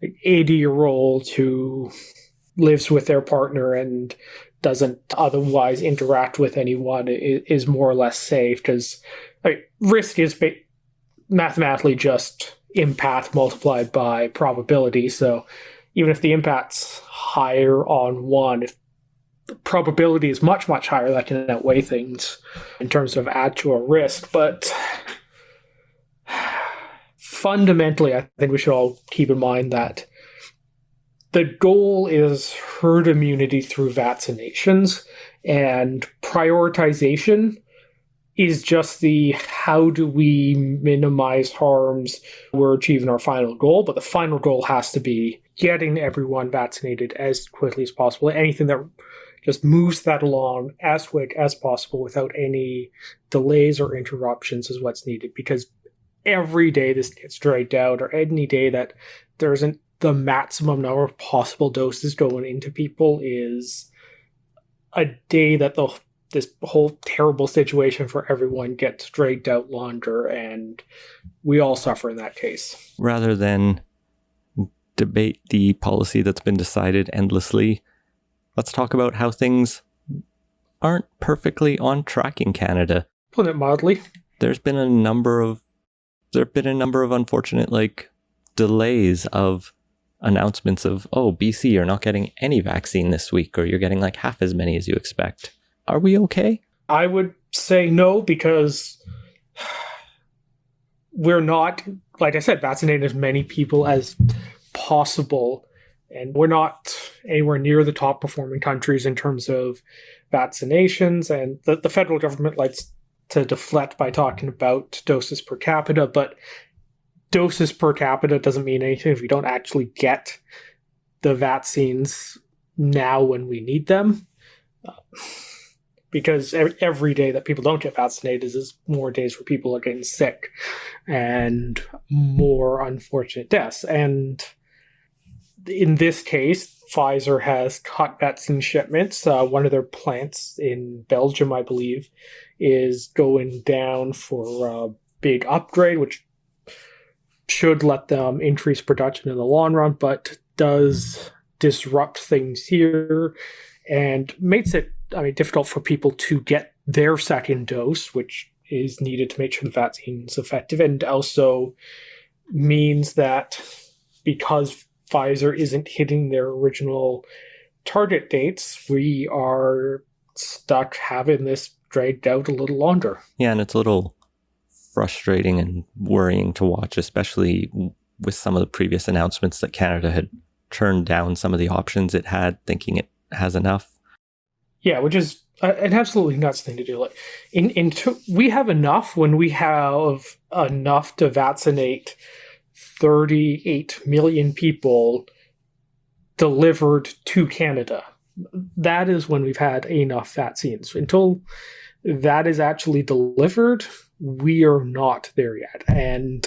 80-year-old who lives with their partner and doesn't otherwise interact with anyone is more or less safe, because risk is mathematically just impact multiplied by probability. So even if the impact's higher on one, if the probability is much, much higher, that can outweigh things in terms of actual risk. But fundamentally, I think we should all keep in mind that the goal is herd immunity through vaccinations, and prioritization is just the how do we minimize harms we're achieving our final goal. But the final goal has to be getting everyone vaccinated as quickly as possible. Anything that just moves that along as quick as possible without any delays or interruptions is what's needed, because every day this gets dragged out, or any day that there isn't the maximum number of possible doses going into people, is a day that this whole terrible situation for everyone gets dragged out longer, and we all suffer in that case. Rather than debate the policy that's been decided endlessly, let's talk about how things aren't perfectly on track in Canada. Putting it mildly. There have been a number of unfortunate delays of announcements of, BC, you're not getting any vaccine this week, or you're getting half as many as you expect. Are we okay? I would say no, because we're not, like I said, vaccinating as many people as possible, and we're not anywhere near the top performing countries in terms of vaccinations. And the federal government likes to deflect by talking about doses per capita, but doses per capita doesn't mean anything if we don't actually get the vaccines now when we need them. Because every day that people don't get vaccinated is more days where people are getting sick and more unfortunate deaths. And in this case, Pfizer has cut vaccine shipments. One of their plants in Belgium, I believe, is going down for a big upgrade, which should let them increase production in the long run, but does disrupt things here and makes it difficult for people to get their second dose, which is needed to make sure the vaccine is effective, and also means that because Pfizer isn't hitting their original target dates, we are stuck having this dragged out a little longer. Yeah, and it's a little frustrating and worrying to watch, especially with some of the previous announcements that Canada had turned down some of the options it had, thinking it has enough. Yeah, which is an absolutely nuts thing to do. We have enough when we have enough to vaccinate 38 million people delivered to Canada. That is when we've had enough vaccines. Until that is actually delivered, we are not there yet. And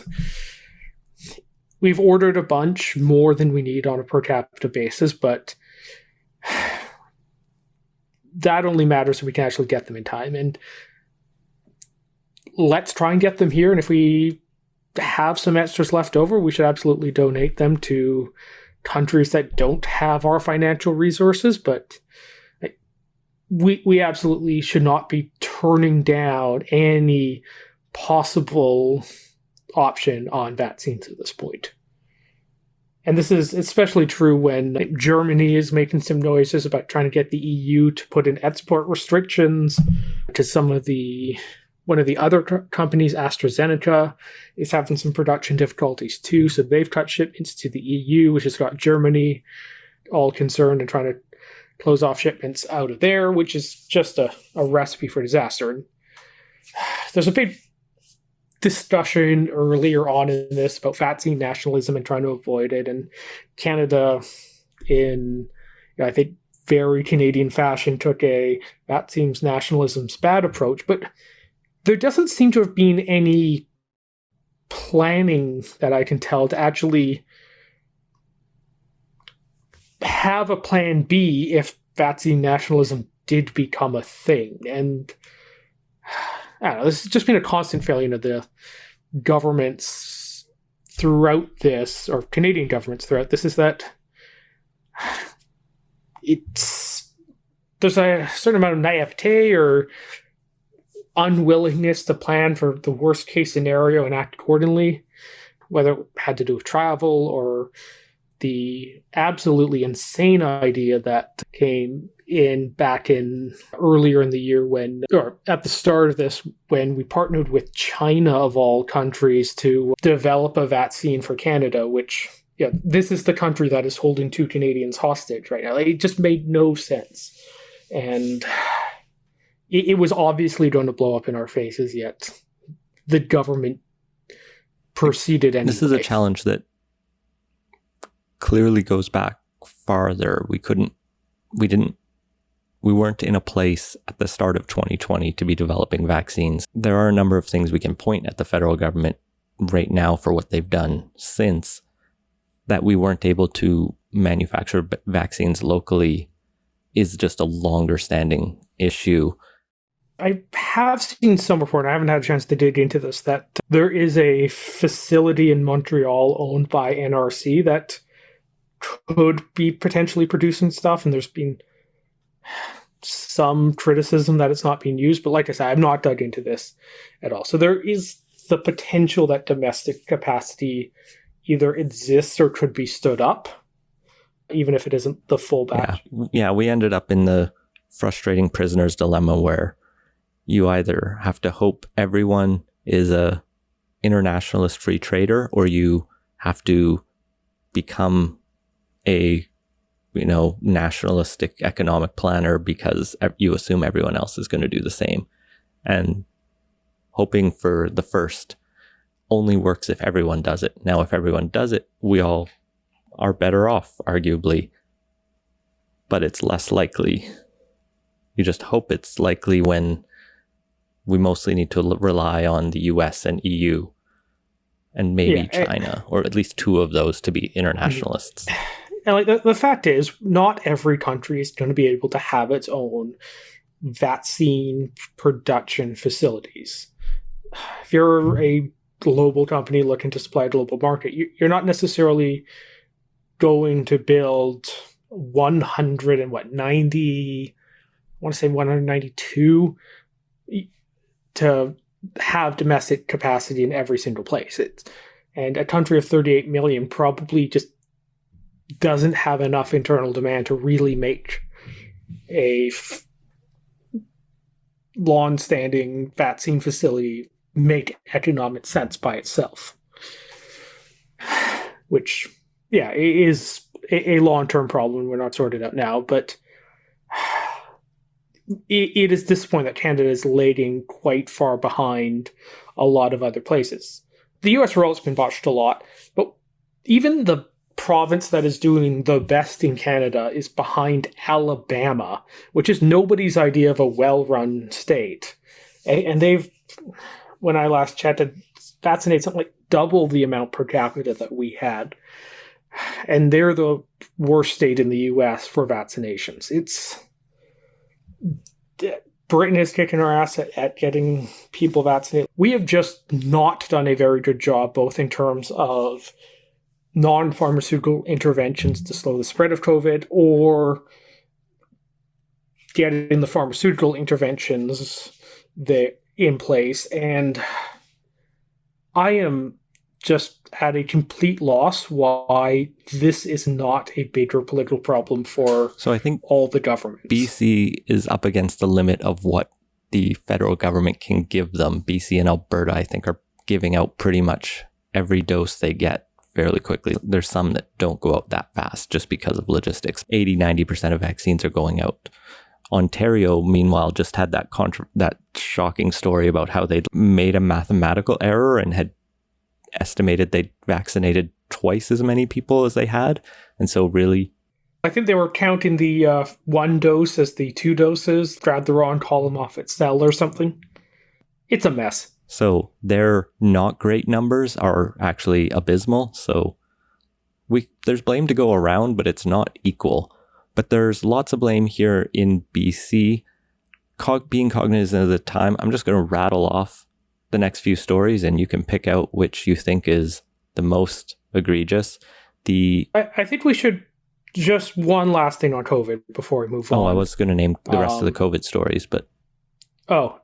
we've ordered a bunch more than we need on a per capita basis, but that only matters if we can actually get them in time. And let's try and get them here. And if we have some extras left over, we should absolutely donate them to countries that don't have our financial resources. But we absolutely should not be turning down any possible option on vaccines at this point. And this is especially true when Germany is making some noises about trying to get the EU to put in export restrictions to one of the other companies, AstraZeneca, is having some production difficulties too. So they've cut shipments to the EU, which has got Germany all concerned and trying to close off shipments out of there, which is just a recipe for disaster. And there's a big discussion earlier on in this about vaccine nationalism and trying to avoid it. And Canada, in I think very Canadian fashion, took a vaccines nationalism's bad approach. But there doesn't seem to have been any planning that I can tell to actually have a plan B if vaccine nationalism did become a thing. And I don't know, this has just been a constant failure of the governments throughout this, or Canadian governments throughout this, is that there's a certain amount of naivete or unwillingness to plan for the worst case scenario and act accordingly, whether it had to do with travel or the absolutely insane idea that came in back in earlier in the year or at the start of this, when we partnered with China of all countries to develop a vaccine for Canada, which, this is the country that is holding 2 Canadians hostage right now. It just made no sense. And it was obviously going to blow up in our faces, yet the government proceeded anyway. This is a challenge that clearly goes back farther. We weren't in a place at the start of 2020 to be developing vaccines. There are a number of things we can point at the federal government right now for what they've done since that we weren't able to manufacture vaccines locally is just a longer standing issue. I have seen some report, and I haven't had a chance to dig into this, that there is a facility in Montreal owned by NRC that could be potentially producing stuff, and there's been some criticism that it's not being used. But like I said, I've not dug into this at all. So there is the potential that domestic capacity either exists or could be stood up, even if it isn't the full batch. Yeah, we ended up in the frustrating prisoner's dilemma where you either have to hope everyone is a internationalist free trader, or you have to become a nationalistic economic planner because you assume everyone else is going to do the same. And hoping for the first only works if everyone does it. Now, if everyone does it, we all are better off, arguably, but it's less likely. You just hope it's likely when we mostly need to rely on the US and EU and maybe China, or at least 2 of those to be internationalists. And the fact is, not every country is going to be able to have its own vaccine production facilities. If you're a global company looking to supply a global market, you're not necessarily going to build 192 to have domestic capacity in every single place. And a country of 38 million probably just doesn't have enough internal demand to really make a long-standing vaccine facility make economic sense by itself. Which, is a long-term problem. We're not sorted out now, but it is disappointing that Canada is lagging quite far behind a lot of other places. The US rollout's been botched a lot, but even the province that is doing the best in Canada is behind Alabama, which is nobody's idea of a well-run state. And they've, when I last chatted, vaccinated something like double the amount per capita that we had. And they're the worst state in the US for vaccinations. Britain is kicking our ass at getting people vaccinated. We have just not done a very good job, both in terms of non-pharmaceutical interventions to slow the spread of COVID, or getting the pharmaceutical interventions in place. And I am just at a complete loss why this is not a bigger political problem for So I think all the governments. BC is up against the limit of what the federal government can give them. BC and Alberta, I think, are giving out pretty much every dose they get fairly quickly. There's some that don't go out that fast just because of logistics. 80-90% of vaccines are going out. Ontario, meanwhile, just had that shocking story about how they'd made a mathematical error and had estimated they'd vaccinated twice as many people as they had. And so really, I think they were counting the 1 dose as the 2 doses, grabbed the wrong column off its cell or something. It's a mess. so their not great numbers are actually abysmal. So there's blame to go around, but it's not equal. But there's lots of blame here in BC. Being cognizant of the time, I'm just going to rattle off the next few stories and you can pick out which you think is the most egregious. I think we should just one last thing on COVID before we move on. Oh, I was going to name the rest of the COVID stories, but... Well,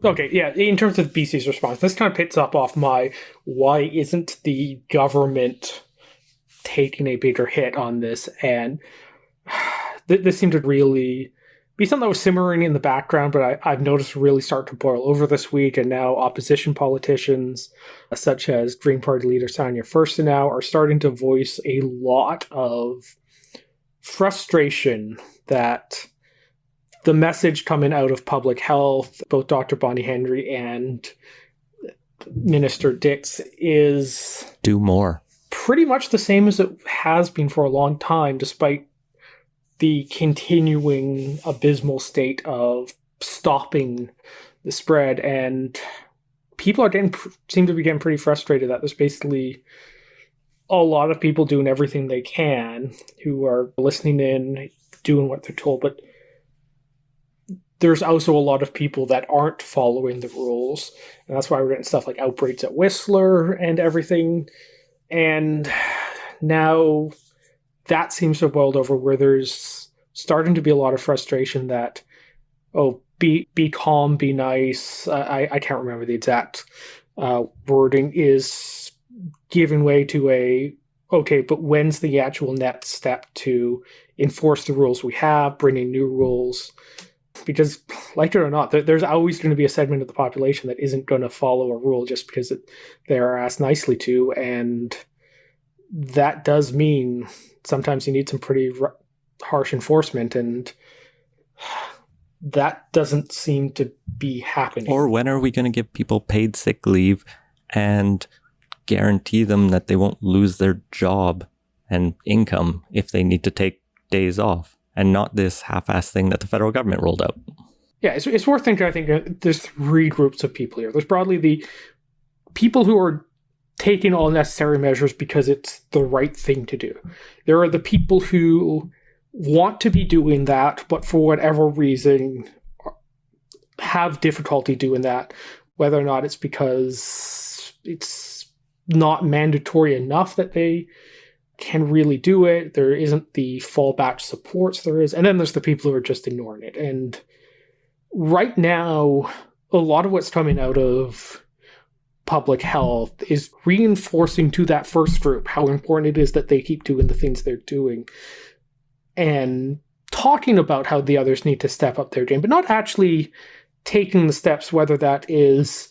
okay, yeah, in terms of BC's response, this kind of picks up off my why isn't the government taking a bigger hit on this? And this seemed to really be something that was simmering in the background, but I've noticed really start to boil over this week, and now opposition politicians, such as Green Party leader Sonia Furstenau, are starting to voice a lot of frustration that the message coming out of public health, both Dr. Bonnie Henry and Minister Dix, is do more. Pretty much the same as it has been for a long time, despite the continuing abysmal state of stopping the spread. And people seem to be getting pretty frustrated that there's basically a lot of people doing everything they can who are listening in, doing what they're told, but there's also a lot of people that aren't following the rules. And that's why we're getting stuff like outbreaks at Whistler and everything. And now that seems to have boiled over where there's starting to be a lot of frustration that, be calm, be nice. I can't remember the exact wording, is giving way to but when's the actual next step to enforce the rules we have, bringing new rules? Because, like it or not, there's always going to be a segment of the population that isn't going to follow a rule just because they're asked nicely to, and that does mean sometimes you need some pretty harsh enforcement, and that doesn't seem to be happening. Or when are we going to give people paid sick leave and guarantee them that they won't lose their job and income if they need to take days off? And not this half-assed thing that the federal government rolled out. Yeah, it's worth thinking. I think there's 3 groups of people here. There's broadly the people who are taking all necessary measures because it's the right thing to do. There are the people who want to be doing that, but for whatever reason have difficulty doing that, whether or not it's because it's not mandatory enough that they can really do it. There isn't the fallback supports there is. And then there's the people who are just ignoring it. And right now, a lot of what's coming out of public health is reinforcing to that first group how important it is that they keep doing the things they're doing. And talking about how the others need to step up their game, but not actually taking the steps, whether that is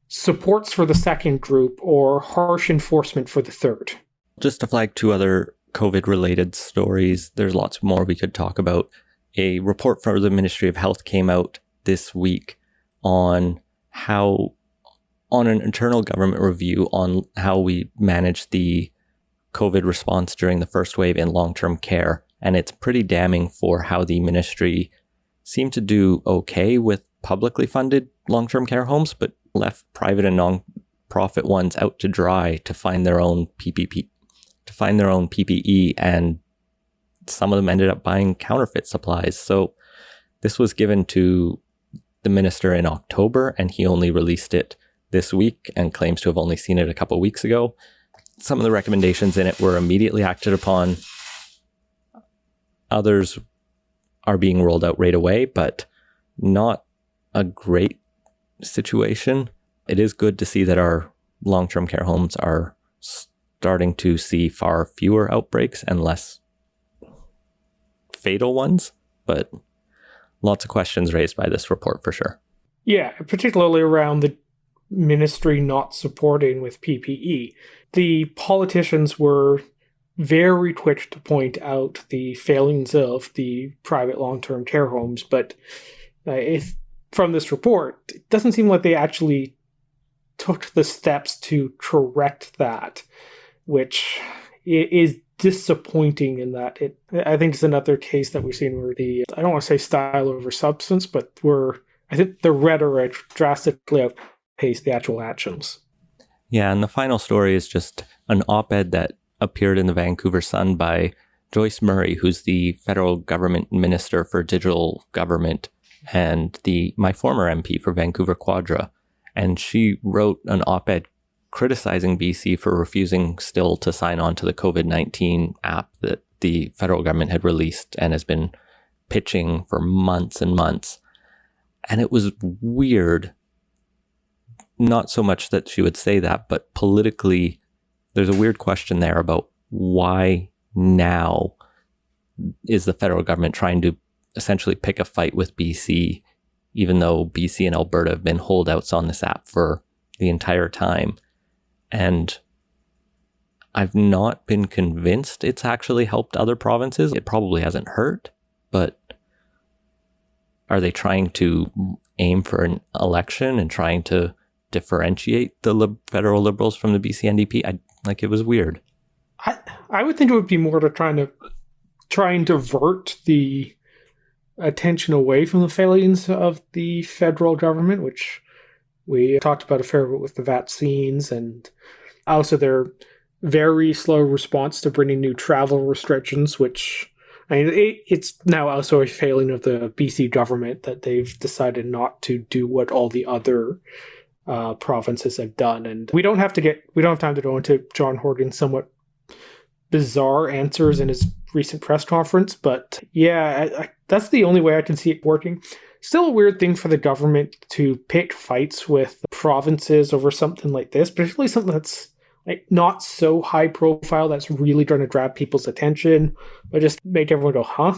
supports for the second group or harsh enforcement for the third. Just to flag 2 other COVID-related stories, there's lots more we could talk about. A report from the Ministry of Health came out this week on an internal government review on how we managed the COVID response during the first wave in long-term care. And it's pretty damning for how the ministry seemed to do okay with publicly funded long-term care homes, but left private and non-profit ones out to dry to find their own PPE, and some of them ended up buying counterfeit supplies. So this was given to the minister in October, and he only released it this week and claims to have only seen it a couple of weeks ago. Some of the recommendations in it were immediately acted upon. Others are being rolled out right away, but not a great situation. It is good to see that our long-term care homes are starting to see far fewer outbreaks and less fatal ones, but lots of questions raised by this report for sure. Yeah, particularly around the ministry not supporting with PPE. The politicians were very quick to point out the failings of the private long-term care homes, but from this report, it doesn't seem like they actually took the steps to correct that, which is disappointing in that I think it's another case that we've seen where I don't want to say style over substance, but I think the rhetoric drastically outpaced the actual actions. Yeah, and the final story is just an op-ed that appeared in the Vancouver Sun by Joyce Murray, who's the federal government minister for digital government and my former MP for Vancouver Quadra. And she wrote an op-ed criticizing BC for refusing still to sign on to the COVID-19 app that the federal government had released and has been pitching for months and months. And it was weird, not so much that she would say that, but politically, there's a weird question there about why now is the federal government trying to essentially pick a fight with BC, even though BC and Alberta have been holdouts on this app for the entire time. And I've not been convinced it's actually helped other provinces. It probably hasn't hurt, but are they trying to aim for an election and trying to differentiate the federal Liberals from the BC NDP? It was weird. I would think it would be more to try and divert the attention away from the failings of the federal government, which we talked about a fair bit with the vaccines, and also their very slow response to bringing new travel restrictions, which it's now also a failing of the BC government that they've decided not to do what all the other provinces have done. And we don't have time to go into John Horgan's somewhat bizarre answers in his recent press conference, but yeah, that's the only way I can see it working. Still a weird thing for the government to pick fights with provinces over something like this, particularly something that's not so high profile that's really going to grab people's attention, but just make everyone go, huh?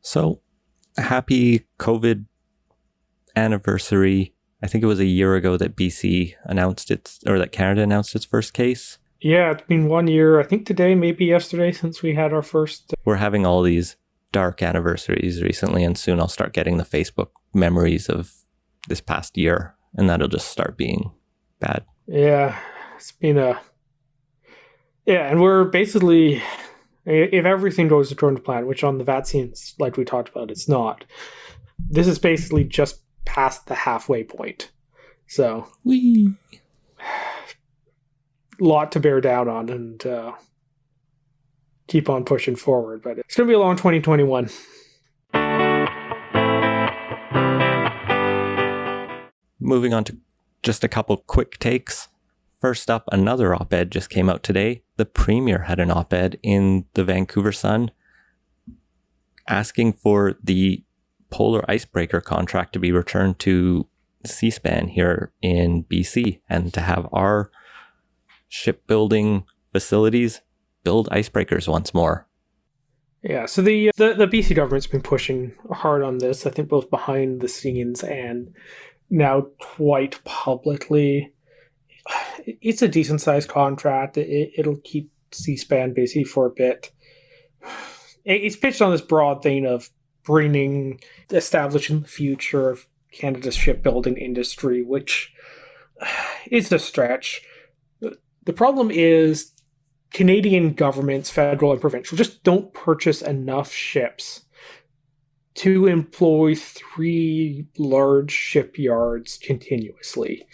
So, happy COVID anniversary. I think it was a year ago that BC announced that Canada announced its first case. Yeah, it's been 1 year, I think today, maybe yesterday, since we had our first. We're having all these dark anniversaries recently, and soon I'll start getting the Facebook memories of this past year, and that'll just start being bad. Yeah, it's been and we're basically, if everything goes according to plan, which on the vaccines, like we talked about, it's not, this is basically just past the halfway point. So, lot to bear down on and keep on pushing forward, but it's going to be a long 2021. Moving on to just a couple quick takes. First up, another op-ed just came out today. The Premier had an op-ed in the Vancouver Sun asking for the polar icebreaker contract to be returned to C-SPAN here in BC and to have our shipbuilding facilities build icebreakers once more. Yeah, so the BC government's been pushing hard on this, I think both behind the scenes and now quite publicly. It's a decent-sized contract. It'll keep C-SPAN busy for a bit. It's pitched on this broad thing of establishing the future of Canada's shipbuilding industry, which is a stretch. The problem is Canadian governments, federal and provincial, just don't purchase enough ships to employ 3 large shipyards continuously.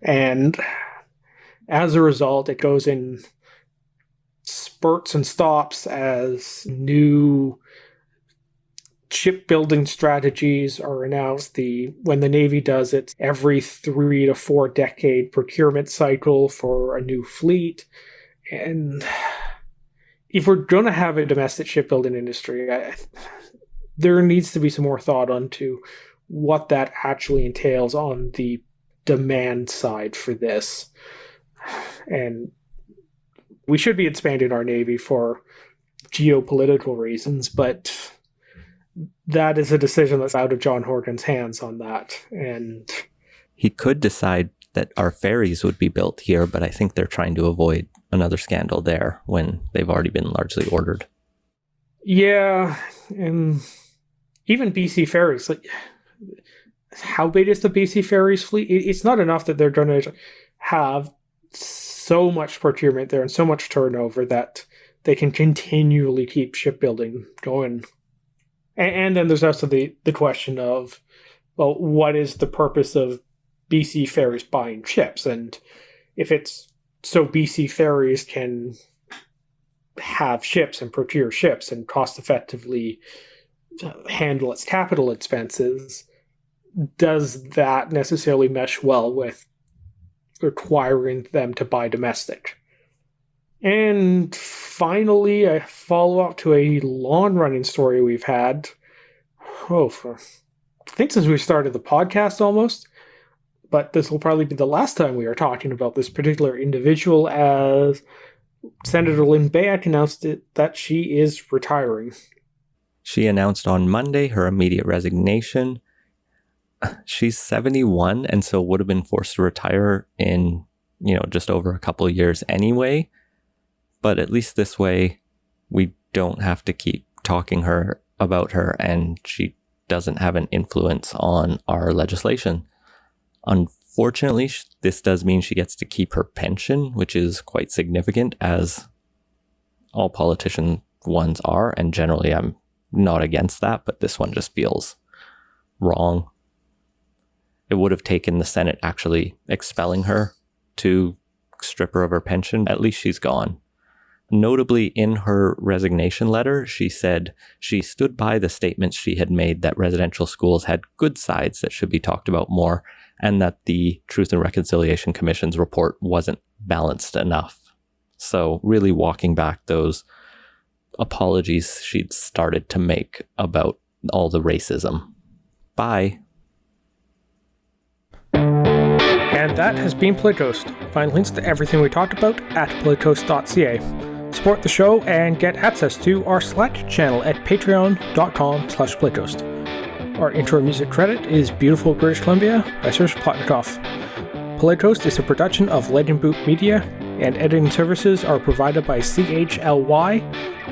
And as a result, it goes in spurts and stops as new shipbuilding strategies are announced. When the Navy does it, every 3 to 4 decade procurement cycle for a new fleet. And if we're going to have a domestic shipbuilding industry, there needs to be some more thought onto what that actually entails on the demand side for this. And we should be expanding our Navy for geopolitical reasons, but that is a decision that's out of John Horgan's hands on that. And he could decide that our ferries would be built here, but I think they're trying to avoid another scandal there when they've already been largely ordered. Yeah, and even BC Ferries, like, how big is the BC Ferries fleet? It's not enough that they're going to have so much procurement there and so much turnover that they can continually keep shipbuilding going. And then there's also the question of, well, what is the purpose of BC Ferries buying ships? And if it's so BC Ferries can have ships and procure ships and cost effectively handle its capital expenses, does that necessarily mesh well with requiring them to buy domestic? And finally, a follow-up to a long-running story we've had, I think since we started the podcast almost, but this will probably be the last time we are talking about this particular individual, as Senator Lynn Bayek announced that she is retiring. She announced on Monday her immediate resignation. She's 71 and so would have been forced to retire in, just over a couple of years anyway. But at least this way, we don't have to keep talking about her, and she doesn't have an influence on our legislation. Unfortunately, this does mean she gets to keep her pension, which is quite significant, as all politician ones are, and generally I'm not against that, but this one just feels wrong. It would have taken the Senate actually expelling her to strip her of her pension. At least she's gone. Notably, in her resignation letter, she said she stood by the statements she had made that residential schools had good sides that should be talked about more, and that the Truth and Reconciliation Commission's report wasn't balanced enough. So really walking back those apologies she'd started to make about all the racism. Bye. And that has been Playtoast. Find links to everything we talked about at playtoast.ca. Support the show and get access to our Slack channel at patreon.com/playtoast. Our intro music credit is Beautiful British Columbia by Serge Plotnikoff. Playtoast is a production of Lightning Boot Media, and editing services are provided by CHLY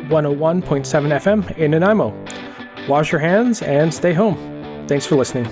101.7 FM in Nanaimo. Wash your hands and stay home. Thanks for listening.